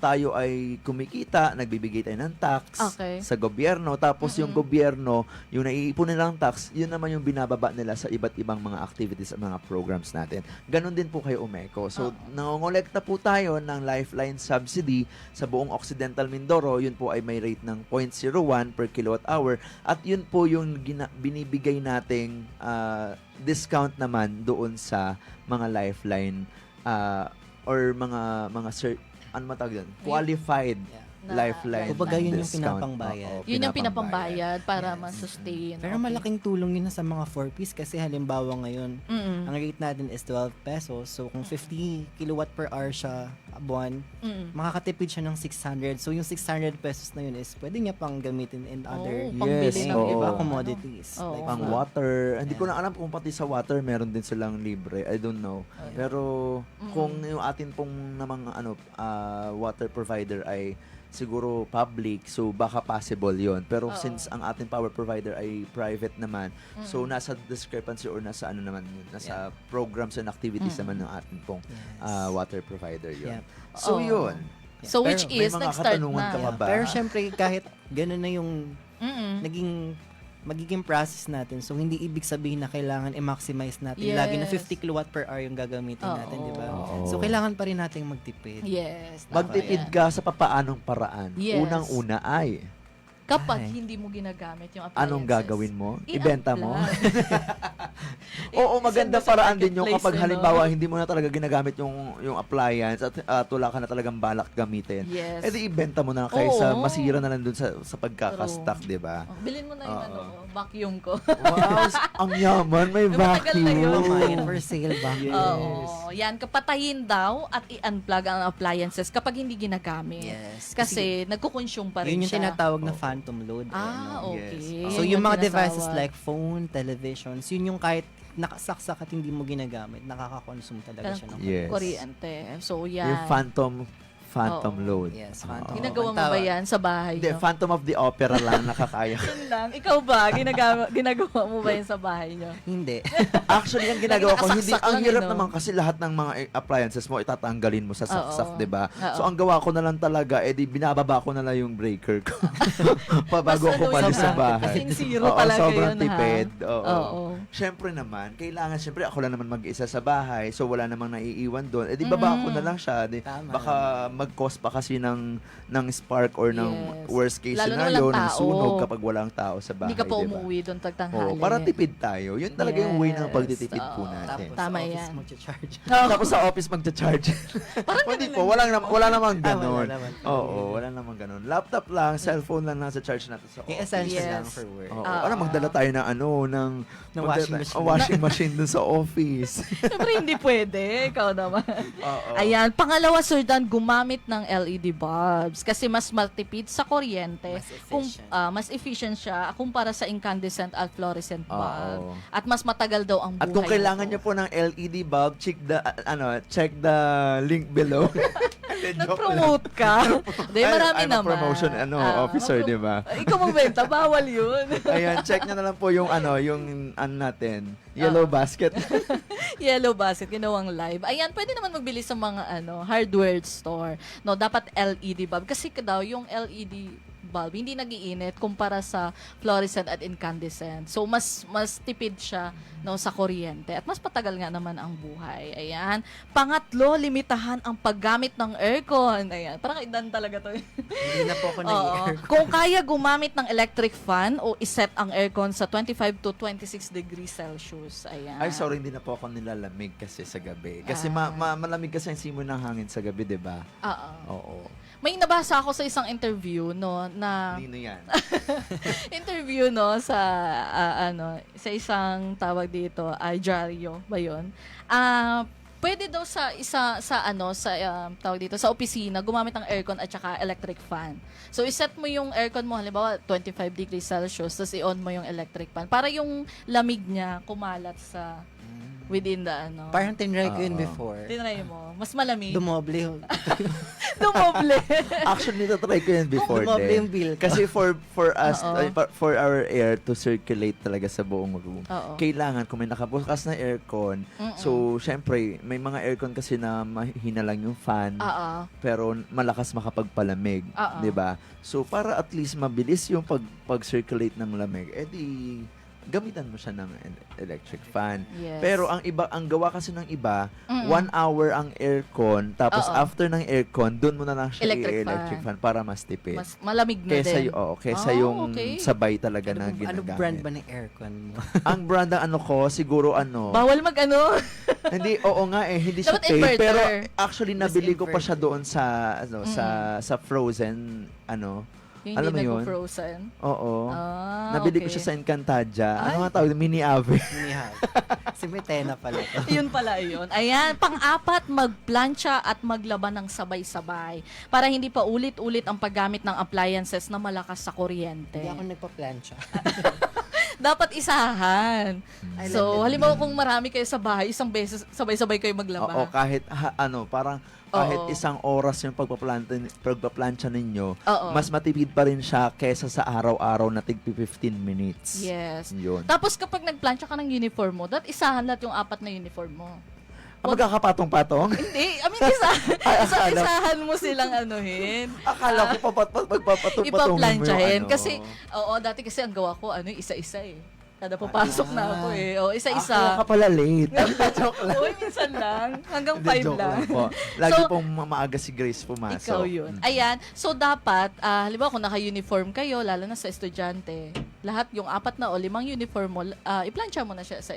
tayo ay kumikita, nagbibigay tayo ng tax sa gobyerno, tapos yung gobyerno, yung naiipon nilang tax, yun naman yung binababa nila sa iba't ibang mga activities at mga programs natin. Ganon din po kay Umeco. So, nangongolekta po tayo ng Lifeline subsidy sa buong Occidental Mindoro. Yun po ay may rate ng 0.01 per kilowatt hour. At yun po yung binibigay nating discount naman doon sa mga Lifeline or mga ano matawag yun? Qualified Lifeline Kumbaga yun yung discount. pinapangbayad. Oo, Yun yung pinapangbayad para ma-sustain. Pero malaking tulong yun na sa mga 4-piece kasi halimbawa ngayon, ang rate natin is 12 pesos. So kung 50 kilowatt per hour siya buwan, makakatipid siya ng 600. So yung 600 pesos na yun is pwede niya pang gamitin in other pangbili ng iba commodities. Oo. Like Pang food. water. Hindi ko na alam kung pati sa water meron din silang libre. I don't know. Pero kung yung atin pong namang water provider ay siguro public, so baka possible yon. Pero since ang ating power provider ay private naman, so nasa discrepancy or nasa naman yun, nasa programs and activities naman ng ating pong water provider yun. So yun. So Pero which may is mga nag-start katanungan na. ka pa ba? Pero syempre kahit gano'n na yung magiging process natin. So, hindi ibig sabihin na kailangan i-maximize natin. Yes. Lagi na 50 kilowatt per hour yung gagamitin natin, di ba? So, kailangan pa rin nating magtipid. Yes. Magtipid ka sa papaanong paraan. Yes. Unang-una ay, Kapag hindi mo ginagamit yung appliances. anong gagawin mo? Ibenta mo? I-unplug. Oo, maganda Send mo sa paraan din yung marketplace, kapag no? halimbawa hindi mo na talaga ginagamit yung appliance at wala ka na talagang balak gamitin. Yes. Eh di ibenta mo na kaysa Oo. masira na lang dun sa pagkakastock, di ba? Bilhin mo na yung vacuum ko. Wow, ang yaman, may Matagal na yun. vacuum. For sale ba? Oo. Yan, kapatayin daw at i-unplug ang appliances kapag hindi ginagamit. Yes. Kasi nagkukonsume pa rin Yun yung siya. tinatawag na phantom load. Okay. So, Yan yung mga devices tinatawag. like phone, televisions, yun yung kahit nakasaksak at hindi mo ginagamit, nakaka-consume talaga siya ng Yes. kuryente. So, yan. Yung phantom load. Yes, phantom. Ginagawa mo ba yan sa bahay Hindi, nyo? Phantom of the Opera lang nakakaya. Yun lang. Ikaw ba? Ginagawa mo ba yan sa bahay nyo? Hindi. Actually, ang ginagawa ko, hindi, Nakasaksak ang lang, hirap no? naman kasi lahat ng mga appliances mo, itatanggalin mo sa saksak, Oo. di ba? Oo. So, ang gawa ko na lang talaga, di binababa ko na lang yung breaker ko. Pabago Mas ako ano palis yun, sa ha? bahay. Kasing zero Oo, talaga sobrang yun, ha? tipid. Oo. Oo. Siyempre naman, kailangan, siyempre ako lang naman mag-isa sa bahay, so wala namang naiiwan doon. Di baba ko na lang siya. Tama. Baka mag-cause pa kasi ng spark or ng Yes. worst case Lalo na scenario, walang ng tao. sunog kapag walang tao sa bahay. Hindi ka pa di ba? umuwi doon Oo, tagtanghali. para tipid tayo. Yun talaga yung way ng Yes. pagtitipid po Oo. natin. Tama sa office yan. magcha-charge. Tapos sa office magcha-charge. Hindi po, wala namang ganon. wala naman. Oo, wala namang ganon. Laptop lang, cellphone lang nasa charge natin sa Yung office. essential Yes. lang for work. Oo. Magdala tayo ng Ng washing machine. washing machine dun sa office. Siyempre hindi pwede. Ikaw naman. Oo. Ayan. Pangalawa, Sir Dan, gumamit ng LED bulbs kasi mas matipid sa kuryente. Mas efficient siya kumpara sa incandescent at fluorescent bulb. Oo. At mas matagal daw ang buhay. At kung kailangan nito. nyo po ng LED bulb, check the link below. Nag-promote ka. Di, marami I'm a naman. promotion officer, di ba? Ikaw magbenta, bawal yun. Ayan, check nyo na lang po yung natin, Yellow Basket. Yellow Basket, ginawang live. Ayan, pwede naman magbili sa mga hardware store. No, dapat LED bulb. Kasi daw, yung LED bulb, hindi nagiinit kumpara sa fluorescent at incandescent. So, mas tipid siya sa kuryente. At mas patagal nga naman ang buhay. Ayan. Pangatlo, limitahan ang paggamit ng aircon. Ayan. Parang idan talaga to. Hindi na po ako nag-aircon. Kung kaya gumamit ng electric fan o iset ang aircon sa 25 to 26 degrees Celsius. Ayan. Ay, sorry, hindi na po ako nilalamig kasi sa gabi. Kasi malamig kasi ang simoy ng hangin sa gabi, di ba? Oo. May nabasa ako sa isang interview na Nino yan? interview sa sa isang tawag dito, dyaryo ba 'yon? Pwede daw sa tawag dito sa opisina gumamit ng aircon at saka electric fan. So iset mo yung aircon mo halimbawa 25 degrees Celsius tapos i-on mo yung electric fan para yung lamig niya kumalat sa within the Parang tinry ko yun before. Tinry mo. Mas malamig. Dumoble. Dumoble. Actually, natry ko yan before Dumoble yung bill ko. Kasi for us, for our air to circulate talaga sa buong room, kailangan kung may nakabukas na aircon, so, syempre, may mga aircon kasi na mahina lang yung fan, pero malakas makapagpalamig, di ba? So, para at least mabilis yung pag-circulate ng lamig, edi gamitan mo siya ng electric fan. Yes. Pero ang gawa kasi ng iba, 1 hour ang aircon, tapos after ng aircon, doon mo na lang siya electric fan para mas tipid. Mas malamig na kesa din. Kesa yung sabay talaga na ginagamit. Ano brand ba ng aircon mo? Ang brand ng siguro Bawal hindi, hindi siya Dapat tape. inverter. Pero actually, nabili ko pa siya doon sa Frozen, Yung alam mo hindi yun? nag-frozen? Oo. Nabili ko siya sa Encantadia. Ano nga tawag? Mini Ave. Mini Ave. Si Metena pala to. Yun pala yun. Ayan, pang-apat, magplansya at maglaba ng sabay-sabay para hindi pa ulit-ulit ang paggamit ng appliances na malakas sa kuryente. Hindi ako nagpa-plancha. Dapat isahan. So, halimbawa kung marami kayo sa bahay, isang beses sabay-sabay kayo maglaba. Oo, kahit parang kahit isang oras yung pagpaplansya ninyo, mas matipid pa rin siya kesa sa araw-araw na tig 15 minutes. Yes. Yun. Tapos kapag nagplansya ka ng uniform mo, dapat isahan lahat yung 4 na uniform mo. Magkakapatong-patong? Hindi. Isahan mo silang anuhin. Akala ko magpapatong-patong Ipaplansyahin. Kasi, dati kasi ang gawa ko, isa-isa eh. Kada papasok na ako eh. Isa-isa. Akala ka pala late. Joke lang. Minsan lang. Hanggang 5 lang. Po. Lagi pong maaga si Grace pumasok. Ikaw yun. Ayan. So, dapat, halimbawa kung naka-uniform kayo, lalo na sa estudyante, lahat yung 4 na o 5 uniform mo, iplansya mo na siya sa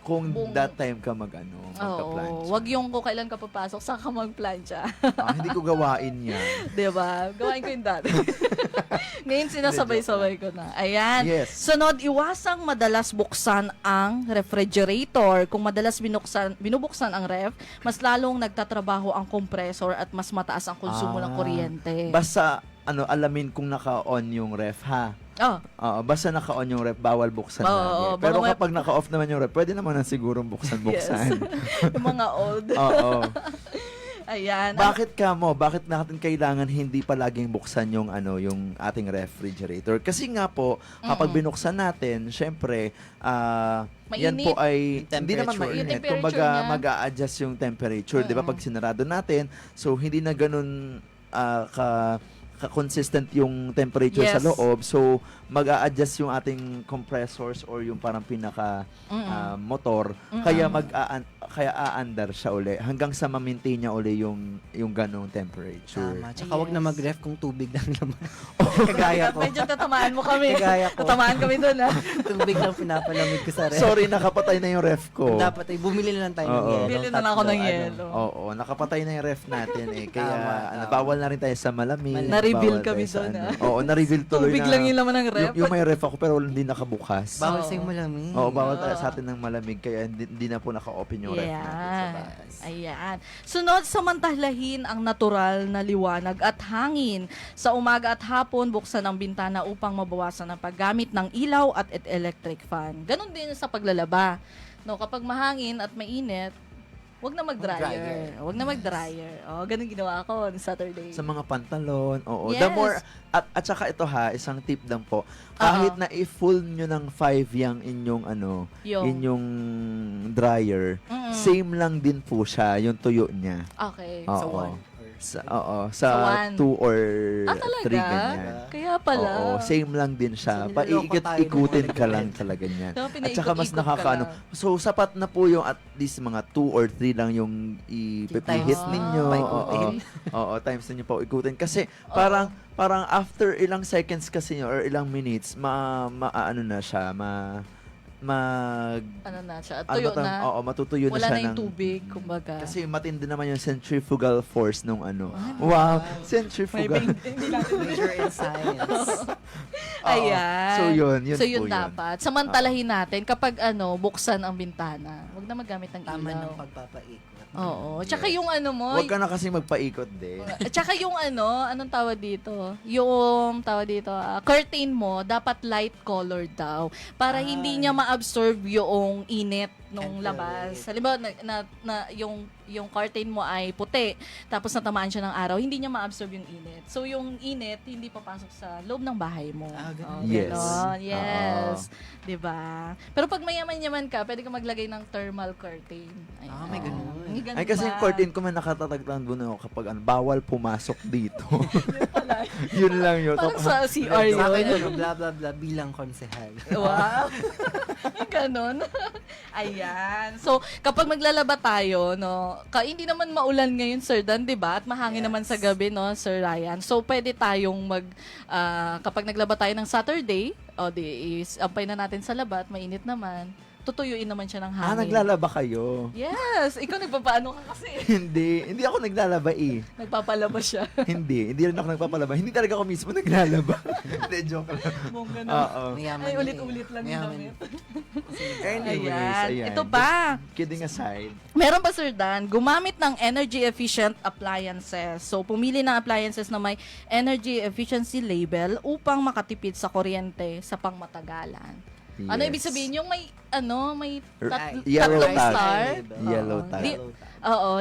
kung that time ka magka-plancha. Wag yung kung kailan ka papasok, saka ka magplansya. Hindi ko gawain yan. Diba? Gawain ko yung dati. Ngayon sinasabay-sabay ko na. Ayan. Yes. Sunod, iwasang madalas buksan ang refrigerator. Kung madalas binubuksan ang ref, mas lalong nagtatrabaho ang compressor at mas mataas ang konsumo ng kuryente. Basta alamin kung naka-on yung ref, ha? Basta naka-on yung ref, bawal buksan lagi. Pero kapag naka-off naman yung ref, pwede naman na sigurong buksan-buksan. Yes. Yung mga old. Oo. Ayan. Bakit natin kailangan hindi palaging buksan yung ating refrigerator? Kasi nga po, kapag binuksan natin, syempre, yan po ay hindi naman mainit. Kumbaga, mag-a-adjust yung temperature, 'di ba? Pag sinarado natin, so hindi na ganun consistent yung temperature sa loob. So, mag-a-adjust yung ating compressors or yung parang pinaka motor. Kaya kaya aandar siya uli hanggang sa ma-maintain niya uli yung ganong temperature. Tama. Tsaka wag na mag-ref kung tubig lang naman. Kagaya ko. Medyo tatamaan mo kami. Kagaya ko. Tatamaan kami doon, ha? Tubig lang pinapalamig ko sa ref. Sorry, nakapatay na yung ref ko. Dapat bumili na lang tayo ng yelo. Bili na lang ako ng yelo. Oo, nakapatay na yung ref natin eh. Kaya bawal na rin tayo sa malamig. Na-reveal kami doon, ha? Oo, na-reveal tuloy tubig na. lang yung laman ng ref. Yung may ref ako pero hindi nakabukas. Bawal sa'yo malamig. Oo, bawal tayo sa atin ng malamig kaya hindi na po naka-open yung ref natin sa bahay. Ayan. Sunod, samantalahin ang natural na liwanag at hangin. Sa umaga at hapon, buksan ang bintana upang mabawasan ang paggamit ng ilaw at electric fan. Ganon din sa paglalaba. No, kapag mahangin at mainit, Wag na mag-dryer. Wag na mag-dryer. Oh, ganun ginawa ko on Saturday. Sa mga pantalon, oo. Yes. The more, at saka ito ha, isang tip lang po. Kahit na i-full nyo ng 5 yung inyong inyong dryer, same lang din po siya, yung tuyo niya. Okay. Oo. Sa Sa one. 2 or talaga? 3 ganyan. Kaya pala. Oo, same lang din siya. So, niloloko tayo Paikot-ikutin ng ka lang talaga niyan. So, At saka mas pinaikot-ikot ka nakakaano. lang. So, sapat na po yung at least mga 2 or 3 lang yung ipipihit Times ninyo. paikutin. Oo, times ninyo pa ikutin. Kasi parang after ilang seconds kasi or ilang minutes, ano na siya, Ano na siya? Tuyo na? Oo, matutuyo na Wala siya na yung ng... tubig, kumbaga. Kasi matindi naman yung centrifugal force nung Wow, centrifugal. Major in science. Ayan. So, yun So, po yun yun. dapat. Samantalahin natin kapag buksan ang bintana. Huwag na maggamit ng Tama ilaw. ng pagpapaikot. Oo. Tsaka yung mo, Huwag ka na kasi magpaikot din. tsaka yung anong tawag dito? Yung tawag dito, curtain mo, dapat light color daw. Para hindi niya ma-absorb yung init nung labas. Halimbawa, yung curtain mo ay puti, tapos natamaan siya ng araw, hindi niya ma-absorb yung init. So, yung init, hindi papasok sa loob ng bahay mo. Yes. Ganon. Yes. Diba? Pero pag mayaman-yaman ka, pwede ka maglagay ng thermal curtain. May ganun. Ay, kasi yung curtain ko man nakatatagtan doon ako kapag bawal pumasok dito. Yun lang yun. Parang sa CR yun. Sa akin, blah, blah, blah, bilang konsehal. Wow. Ganon. Ayan. So, kapag maglalaba tayo, hindi naman maulan ngayon, Sir Dan, di ba? At mahangin naman sa gabi, Sir Ryan. So, pwede tayong kapag naglaba tayo ng Saturday, ampay na natin sa laba at mainit naman, tutuyuin naman siya ng hangin. Naglalaba kayo. Yes. Ikaw nagpapaano ka kasi. Hindi ako naglalaba eh. Nagpapalaba siya. Hindi rin ako nagpapalaba. Hindi talaga ako mismo naglalaba. Hindi, joke lang. Bongga na. Oo. Ay, ulit-ulit lang yung damit. Anyways, ayan. Ito pa. Kidding aside. Meron pa, Sir Dan, gumamit ng energy efficient appliances. So, pumili ng appliances na may energy efficiency label upang makatipid sa kuryente sa pangmatagalan. Ano ibig sabihin? Yung may Yellow tatlong tag. star. Yellow tag.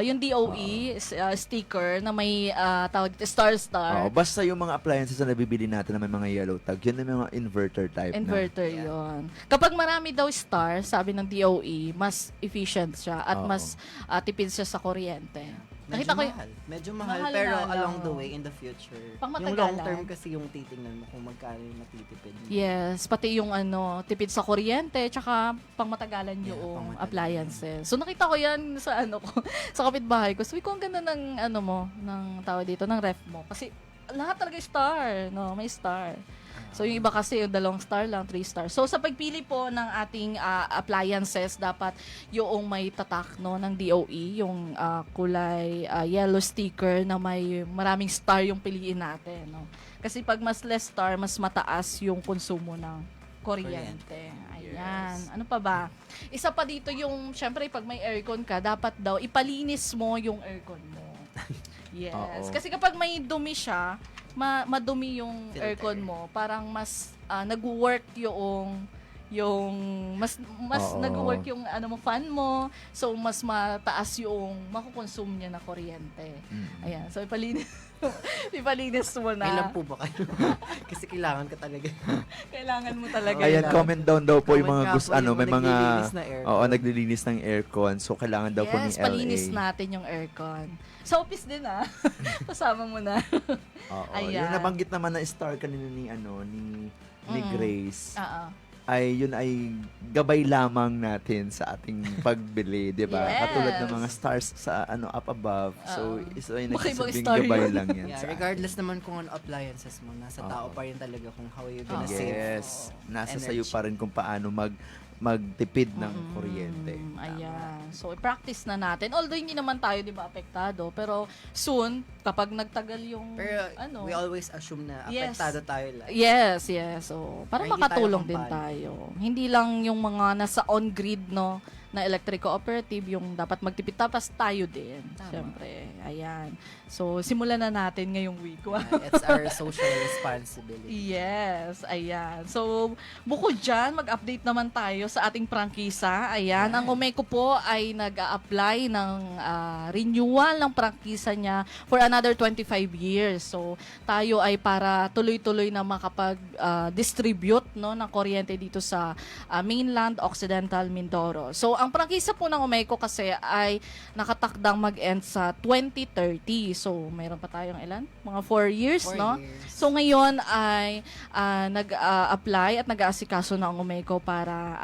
Yung DOE sticker na may tawag dito, star. Basta yung mga appliances na nabibili natin na may mga yellow tag, yun yung mga inverter type Inverter yun. Kapag marami daw star, sabi ng DOE, mas efficient siya at mas tipid siya sa kuryente. Nakita ko Medyo mahal, mahal pero na, along the way, in the future. Pang Yung matagalan. long term kasi yung titingnan mo kung magkano yung matitipid. Yes, pati yung tipid sa kuryente, tsaka pangmatagalan yung appliances. So nakita ko yan sa sa kapitbahay ko. Sabi ko, ang ganda ng ng tawag dito, ng ref mo. Kasi lahat talaga star, may star. So yung iba kasi yung 2 star lang, 3 star. So sa pagpili po ng ating appliances, dapat yung may tatak ng DOE, yung kulay yellow sticker na may maraming star yung piliin natin. Kasi pag mas less star, mas mataas yung konsumo ng kuryente. Ayan. Yes. Ano pa ba? Isa pa dito yung, syempre pag may aircon ka, dapat daw ipalinis mo yung aircon mo. Yes. Kasi kapag may dumi siya, madumi yung filter. aircon mo, parang mas nag-work yung mas nag-work yung fan mo, so mas mataas yung makukonsume niya na kuryente. Ayan, so ipalinis mo na. Ilan po ba kayo? Kasi kailangan ka talaga. Kailangan mo talaga. Ayan, comment down daw po yung mga gusto, may mga naglilinis na aircon. naglilinis ng aircon. So, kailangan daw po ni LA. Yes, palinis natin yung aircon. Sa office din kasama mo na. Ayan. Yung nabanggit naman na star kanina ni Grace. Yun ay gabay lamang natin sa ating pagbili, 'di ba? Yes. Katulad ng mga stars sa up above. So, isa ay nagsasabing star gabay yun. lang yan. Yeah, regardless naman kung ano appliances mo, nasa tao pa rin talaga kung how you gonna save. Yes. Nasa sayo pa rin kung paano magtipid ng kuryente. Ayan. So, i-practice na natin. Although, hindi naman tayo, di ba, apektado. Pero, soon, kapag nagtagal yung, Pero, we always assume na apektado tayo lang. Yes. So, para Or hindi makatulong tayo din kampanya. tayo. Hindi lang yung mga nasa on-grid, na electric cooperative, yung dapat magtipid. Tapos tayo din, Tama. syempre. Ayan. So, simulan na natin ngayong week. It's our social responsibility. Yes, ayan. So, bukod dyan, mag-update naman tayo sa ating prangkisa. Ayan, ang Umeco po ay nag-a-apply ng renewal ng prangkisa niya for another 25 years. So, tayo ay para tuloy-tuloy na makapag-distribute ng kuryente dito sa mainland Occidental Mindoro. So, ang prangkisa po ng Umeco kasi ay nakatakdang mag-end sa 2030. So, mayroon pa tayong ilan? Mga 4 years, 4 no? years. So, ngayon ay nag-apply at nag-aasikaso ng Umeco para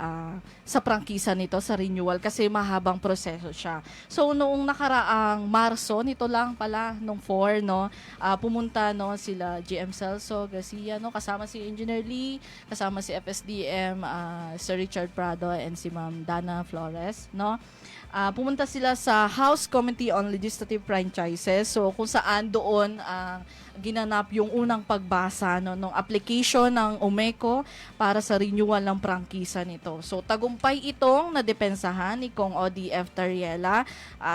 sa prangkisa nito, sa renewal, kasi mahabang proseso siya. So, noong nakaraang Marso, nito lang pala, nung 4, no, pumunta sila GM Celso Garcia, no, kasama si Engineer Lee, kasama si FSDM, Sir Richard Prado, and si Ma'am Dana Flores, no. Pumunta sila sa House Committee on Legislative Franchises. So, kung saan doon ginanap yung unang pagbasa ng application ng Umeco para sa renewal ng prangkisa nito. So, tagumpay itong nadepensahan ni Kong ODF Tariela.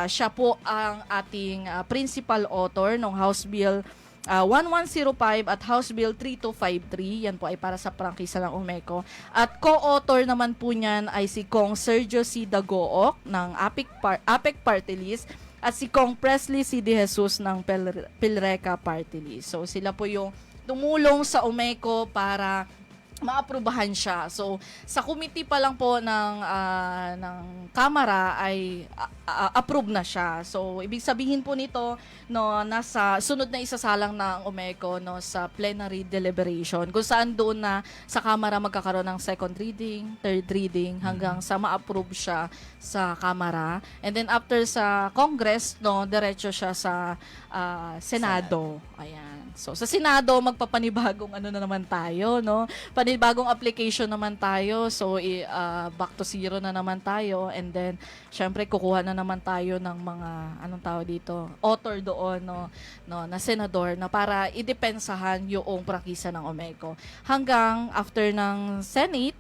Siya po ang ating principal author ng House Bill 1105 at House Bill 3253. Yan po ay para sa prangkisa ng Umeco. At co-author naman po niyan ay si Kong Sergio C. Dagook ng APEC Party List at si Kong Presley C. De Jesus ng Pilreca Party List. So sila po yung tumulong sa Umeco para maaprubahan siya. So, sa committee pa lang po ng Kamara ay approve na siya. So, ibig sabihin po nito, nasa sunod na isasalang na ang Umeco sa plenary deliberation, kung saan doon na sa Kamara magkakaroon ng second reading, third reading, hanggang sa ma-approve siya sa Kamara. And then after sa Congress, diretso siya sa Senado. Ayan. So, sa Senado, magpapanibagong na naman tayo, no? Panibagong application naman tayo. So, back to zero na naman tayo. And then, syempre, kukuha na naman tayo ng mga, author doon, na senador, na para idepensahan yung prangkisa ng Umeco. Hanggang after ng Senate,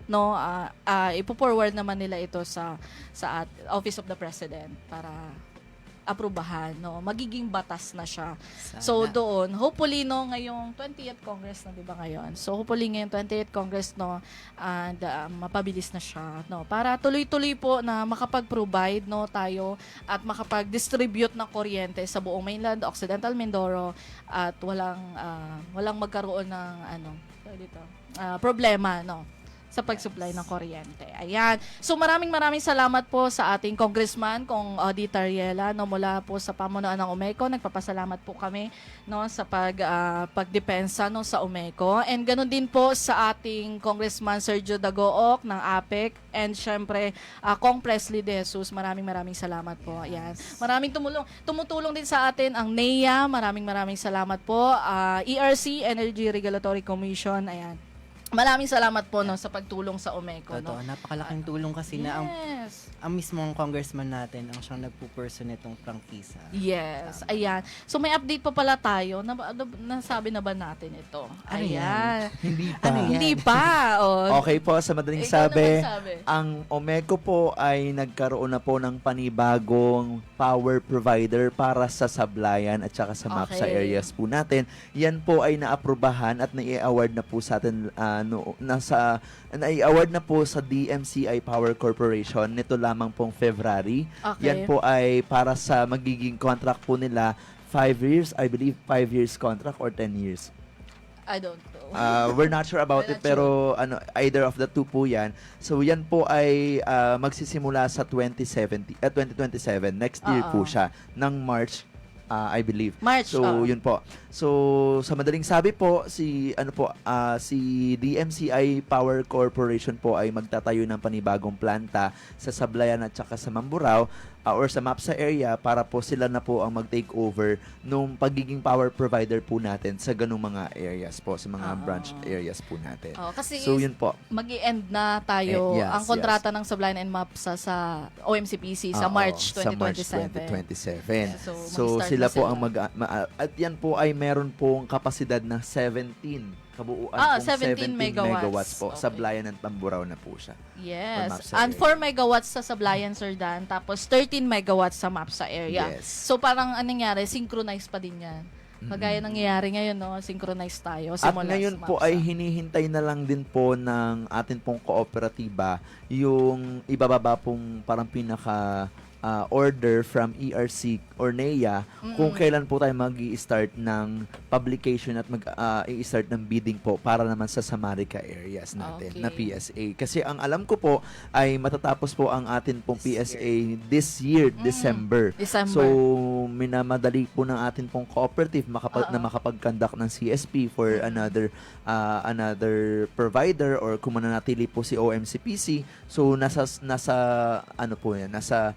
ipo-forward naman nila ito sa Office of the President para aprubahan, magiging batas na siya. Sana. So doon, hopefully ngayong 20th Congress na, 'di ba ngayon? So hopefully ngayong 20th Congress and mapabilis na siya, para tuloy-tuloy po na makapag-provide tayo at makapag-distribute ng kuryente sa buong mainland Occidental Mindoro at walang magkaroon ng problema, sa pag-supply ng kuryente. Ayan. So maraming salamat po sa ating congressman, Kong Odi Tariela, mula po sa pamunuan ng Umeco. Nagpapasalamat po kami sa pagdepensa sa Umeco. And ganun din po sa ating congressman Sergio Dagook ng APEC, and syempre Kong Presley De Jesus. Maraming salamat po. Ayan. Maraming tumutulong din sa atin ang NEA. Maraming salamat po. ERC, Energy Regulatory Commission. Ayan. Maraming salamat po sa pagtulong sa Umeco. Totoo, napakalaking tulong kasi na ang mismong congressman natin ang siyang nagpo-person nitong prangkisa. Yes, ayan. So may update pa pala tayo. Nasabi na ba natin ito? Ayan. Hindi pa. Hindi pa. Okay po, sa madaling sabi, ang Umeco po ay nagkaroon na po ng panibagong power provider para sa sablayan at saka sa MAPSA areas po natin. Yan po ay naaprubahan at nai-award na po sa atin nai-award na po sa DMCI Power Corporation nito lamang pong February. Okay. Yan po ay para sa magiging contract po nila 5 years, I believe 5 years contract or 10 years. I don't know. We're not sure about it, pero either of the two po yan. So yan po ay magsisimula sa 2027, next year po siya, ng March, I believe. March. So yun po. So sa madaling sabi po, si DMCI Power Corporation po ay magtatayo ng panibagong planta sa Sablayan at saka sa Mamburao or sa MAPSA area para po sila na po ang mag-take over nung pagiging power provider po natin sa ganung mga areas po, sa mga branch areas po natin. Kasi so yun po. Mag-i-end na tayo ang kontrata ng Sablayan and MAPSA sa OMCPC sa March 2027. Sa March 2027. Yeah, so sila po ang at yan po ay meron pong kapasidad na 17 kabuuan Ah, pong 17 megawatts po. Okay. Sablayan ng Tamburao na po siya. Yes. Mapsa And area. 4 megawatts sa Sablayan, Sir Dan. Tapos 13 megawatts sa Mapsa area. Yes. So parang anong nangyari? Synchronize pa din yan. Kagaya nangyayari ngayon, no? Synchronize tayo. At Simula ngayon sa po Mapsa. ay hinihintay na lang din po ng atin pong kooperatiba yung ibababa pong parang pinaka order from ERC or NEA kung kailan po tayo mag-i-start ng publication at i-start ng bidding po para naman sa Samarica areas natin na PSA. Kasi ang alam ko po ay matatapos po ang atin pong PSA this year, December. So, minamadali po ng atin pong cooperative na makapag-conduct ng CSP for another provider or kung mananatili po si OMCPC. So, nasa ano po yan, nasa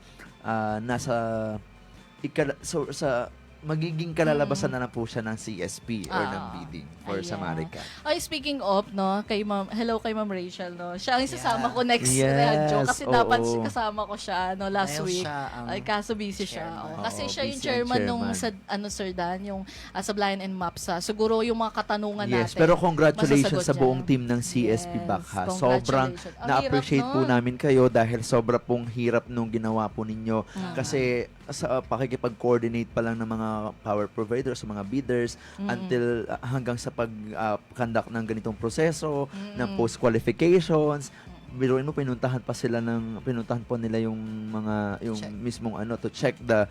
sa magiging kalalabasan na lang po siya ng CSP or ng bidding for Samarica. Ay, speaking of, no, hello kay Ma'am Rachel, no. Siya ang isasama ko next radyo kasi dapat kasama ko siya no last Dahil week. siya ang Ay, kaso busy siya. Kasi siya yung chairman nung Sir Dan, yung Sablayan and Mapsa. Siguro yung mga katanungan natin. Yes, pero congratulations sa masasagot buong niya. team ng CSP Bakha. Congratulations. Sobrang Ang na-appreciate hirap po nun. namin kayo dahil sobra pong hirap nung ginawa po ninyo. Kasi sa pakikipag-coordinate pa lang ng mga power providers, sa mga bidders, until hanggang sa pag-conduct ng ganitong proseso, ng post-qualifications. Biruin mo, pinuntahan po nila yung mismong to check the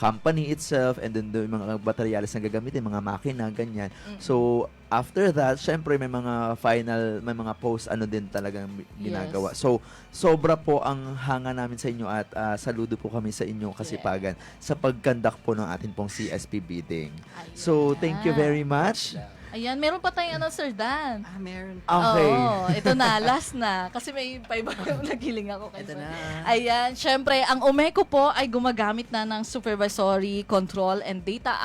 company itself, and then yung mga materials na gagamitin, mga makina, ganyan. So, after that, syempre may mga post din talagang ginagawa. So, sobra po ang hanga namin sa inyo at saludo po kami sa inyong kasipagan sa pag-conduct po ng atin pong CSP bidding. So, thank you very much. Ayan, meron pa tayong Sir Dan. Meron. Okay. Oo, ito na, last na. Kasi may 5 nagiling ako kay Ito Sir. na. Ayan, syempre, ang Umeco po ay gumagamit na ng Supervisory Control and Data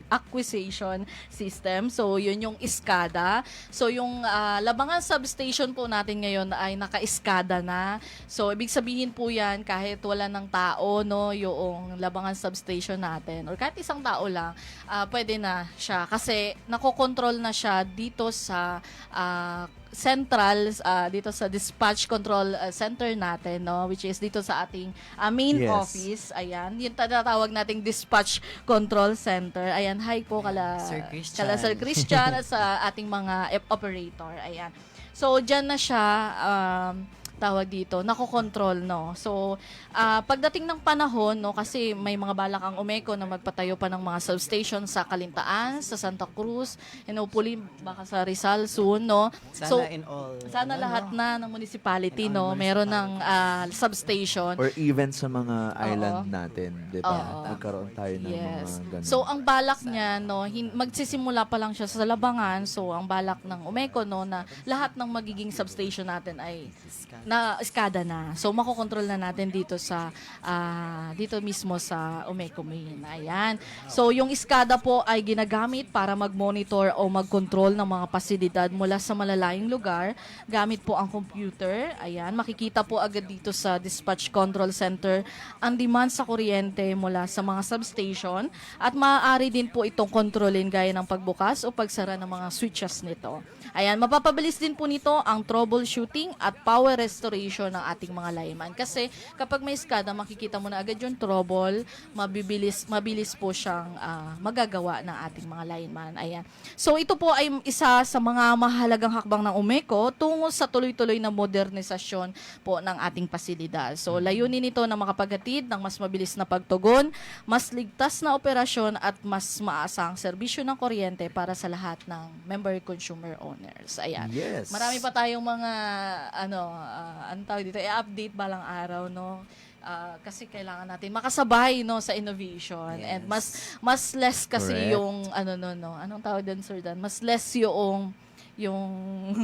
Acquisition System. So, yun yung SCADA. So, yung Labangan Substation po natin ngayon ay naka-SCADA na. So, ibig sabihin po yan, kahit wala ng tao, no, yung Labangan Substation natin, or kahit isang tao lang, pwede na siya. Kasi, nakokontrol na siya dito sa central, dito sa dispatch control center natin, no, which is dito sa ating main office. Ayan, yung tatawag nating dispatch control center. Ayan, hi po kala Sir Christian at sa ating mga operator. Ayan. So, dyan na siya tawag dito, nakokontrol, no. So, pagdating ng panahon, no, kasi may mga balak ang Umeco na magpatayo pa ng mga substation sa Calintaan, sa Santa Cruz, and hopefully baka sa Rizal soon, no. Sana lahat na ng municipality, no, meron ng substation. Or even sa mga island natin, di ba? Magkaroon tayo ng mga ganun. So, ang balak niya, no, magsisimula pa lang siya sa Labangan. So, ang balak ng Umeco, no, na lahat ng magiging substation natin ay na SCADA na. So, makokontrol na natin dito sa dito mismo sa Umeco Main. Ayan. So, yung SCADA po ay ginagamit para mag-monitor o mag-control ng mga pasilidad mula sa malalayong lugar. Gamit po ang computer. Ayan. Makikita po agad dito sa Dispatch Control Center ang demand sa kuryente mula sa mga substation at maaari din po itong kontrolin gaya ng pagbukas o pagsara ng mga switches nito. Ayan. Mapapabilis din po nito ang troubleshooting at power restoration ng ating mga lineman. Kasi kapag may SCADA, makikita mo na agad yung trouble, mabilis po siyang magagawa ng ating mga lineman. Ayan. So ito po ay isa sa mga mahalagang hakbang ng Umeco tungo sa tuloy-tuloy na modernisasyon po ng ating pasilidad. So layunin nito na makapaghatid ng mas mabilis na pagtugon, mas ligtas na operasyon at mas maasang serbisyo ng kuryente para sa lahat ng member consumer owners. Ayan. Yes. Marami pa tayong mga ano tawag dito, i-update balang araw, no? Kasi kailangan natin makasabay, no, sa innovation. And mas less kasi yung anong tawag din, Sir Dan? Mas less yung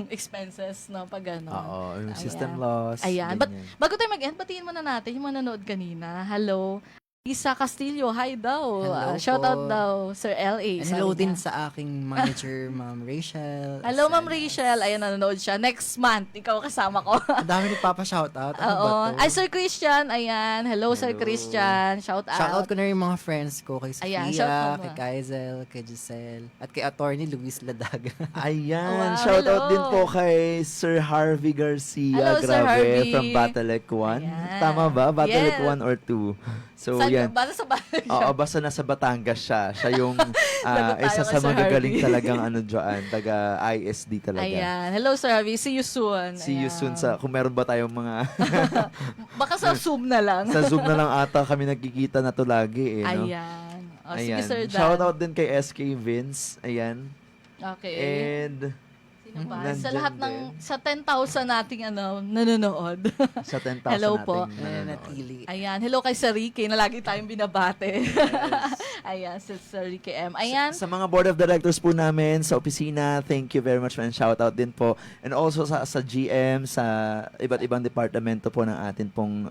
expenses, no, pag ano. Oo, yung system loss. Ayan. Bago tayo mag-end, batiin muna natin yung mga nanood kanina. Hello. Isa Castillo, hi daw. Hello Shout out po. daw, Sir L.A. And sabi hello niya. din sa aking manager, Ma'am Rachel. Hello, Ma'am Rachel. Ayan, nanonood siya. Next month, ikaw kasama ko. Ang dami nagpapa-shoutout. Ano Oo. ba to? Ay, Sir Christian. Ayan. Hello, Sir Christian. Shout out. Shoutout ko na rin yung mga friends ko kay Ayan, shout Sofia, out kay mo. Kaizel, kay Giselle, at kay attorney Luis Ladaga. Ayan, Wow, shoutout hello. din po kay Sir Harvey Garcia. Hello, Sir Grabe, Harvey. from Batalek 1. Ayan. Tama ba? Batalek Yes. 1 or 2? So, Saan- yan. Basta sa bahay siya. Oo, basta nasa Batangas siya. Siya yung Lagot tayo isa kay sa Sir magagaling Harvey. talagang ano dyan, taga ISD talaga. Ayan. Hello, Sir Harvey. See you soon. See you Ayan. soon sa, kung meron ba tayong mga, Baka sa Zoom na lang. sa Zoom na lang ata kami nagkikita na to lagi eh. No? Ayan. O, sige, Ayan. Sir Dan. Shoutout din kay SK Vince. Ayan. Okay. And Sino ba? Sa nandyan lahat ng, sa 10,000 nating nanonood. sa 10,000 Hello nating po. nanonood. Ayan. Hello kay Sir Ricky na lagi tayong binabate. Ayan, si Sir Ricky M. Ayan. Sa mga board of directors po namin sa opisina, thank you very much and shoutout din po. And also sa GM, sa iba't ibang departamento po ng atin pong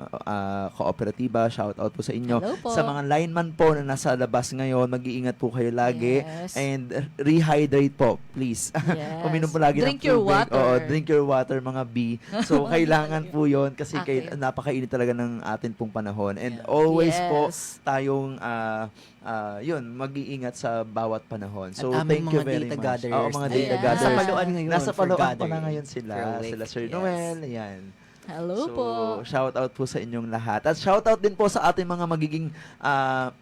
kooperatiba, shoutout po sa inyo. Hello po. Sa mga lineman po na nasa labas ngayon, mag-iingat po kayo lagi. Yes. And rehydrate po, please. Yes. Uminom po lagi Drink ng your tubig. water. Oo, drink your water mga B. So, kailangan po yon kasi Okay. napakainit talaga ng atin pong panahon. And always po Yes. tayong yun, mag-iingat sa bawat panahon. So, At aming thank you mga very data much. gatherers Oo, mga din. data Ayan. gatherers. Nasa paluan ngayon Nasa for paluan pa na gathering. ngayon sila. For Sila Sir yes. Noel. Ayan. Hello So, po. shout out po sa inyong lahat. At shout out din po sa ating mga magiging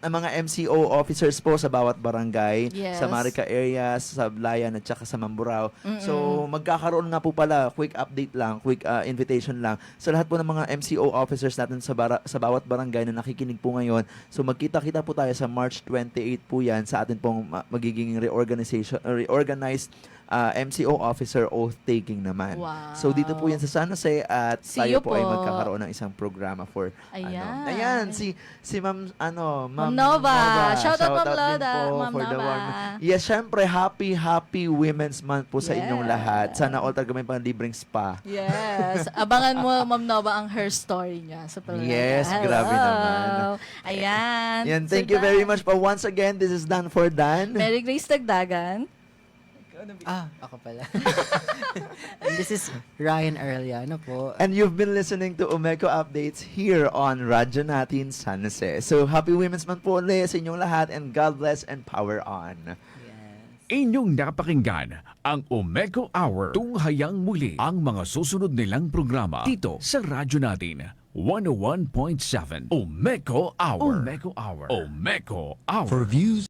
mga MCO officers po sa bawat barangay, Yes. sa Marica area, sa Blayan at saka sa Mamburao. Mm-mm. So, magkakaroon nga po pala, quick update lang, quick invitation lang sa lahat po ng mga MCO officers natin sa bawat barangay na nakikinig po ngayon. So, magkita-kita po tayo sa March 28 po yan sa atin pong magiging reorganized MCO officer oath-taking naman. Wow. So, dito po yan sa San Jose at See tayo you po ay po. magkakaroon ng isang programa for Ayan. Ayan, si Ma'am Ma'am Nova. Shout out, Ma'am din Loda. po Ma'am for the Nova. warm. Yes, syempre happy Women's Month po sa inyong Yes. lahat. Sana all talaga may pang libreng spa. Yes. Abangan mo, Ma'am Nova, ang her story niya sa programa. Yes, Hello. grabe naman. Ayan. Yan, thank Sir you very Dan. much po. Once again, this is Dan for Dan. Mary Grace Dagdagan. Ako pala. And this is Ryan Arellano po. And you've been listening to Umeco Updates here on Radyo Natin San Jose. So, happy Women's Month po ulit sa inyong lahat and God bless and power on. Inyong napakinggan ang Umeco Hour. Tunghayang muli ang mga susunod nilang programa dito sa Radyo Natin 101.7 Umeco Hour. Umeco Hour. Umeco Hour. For views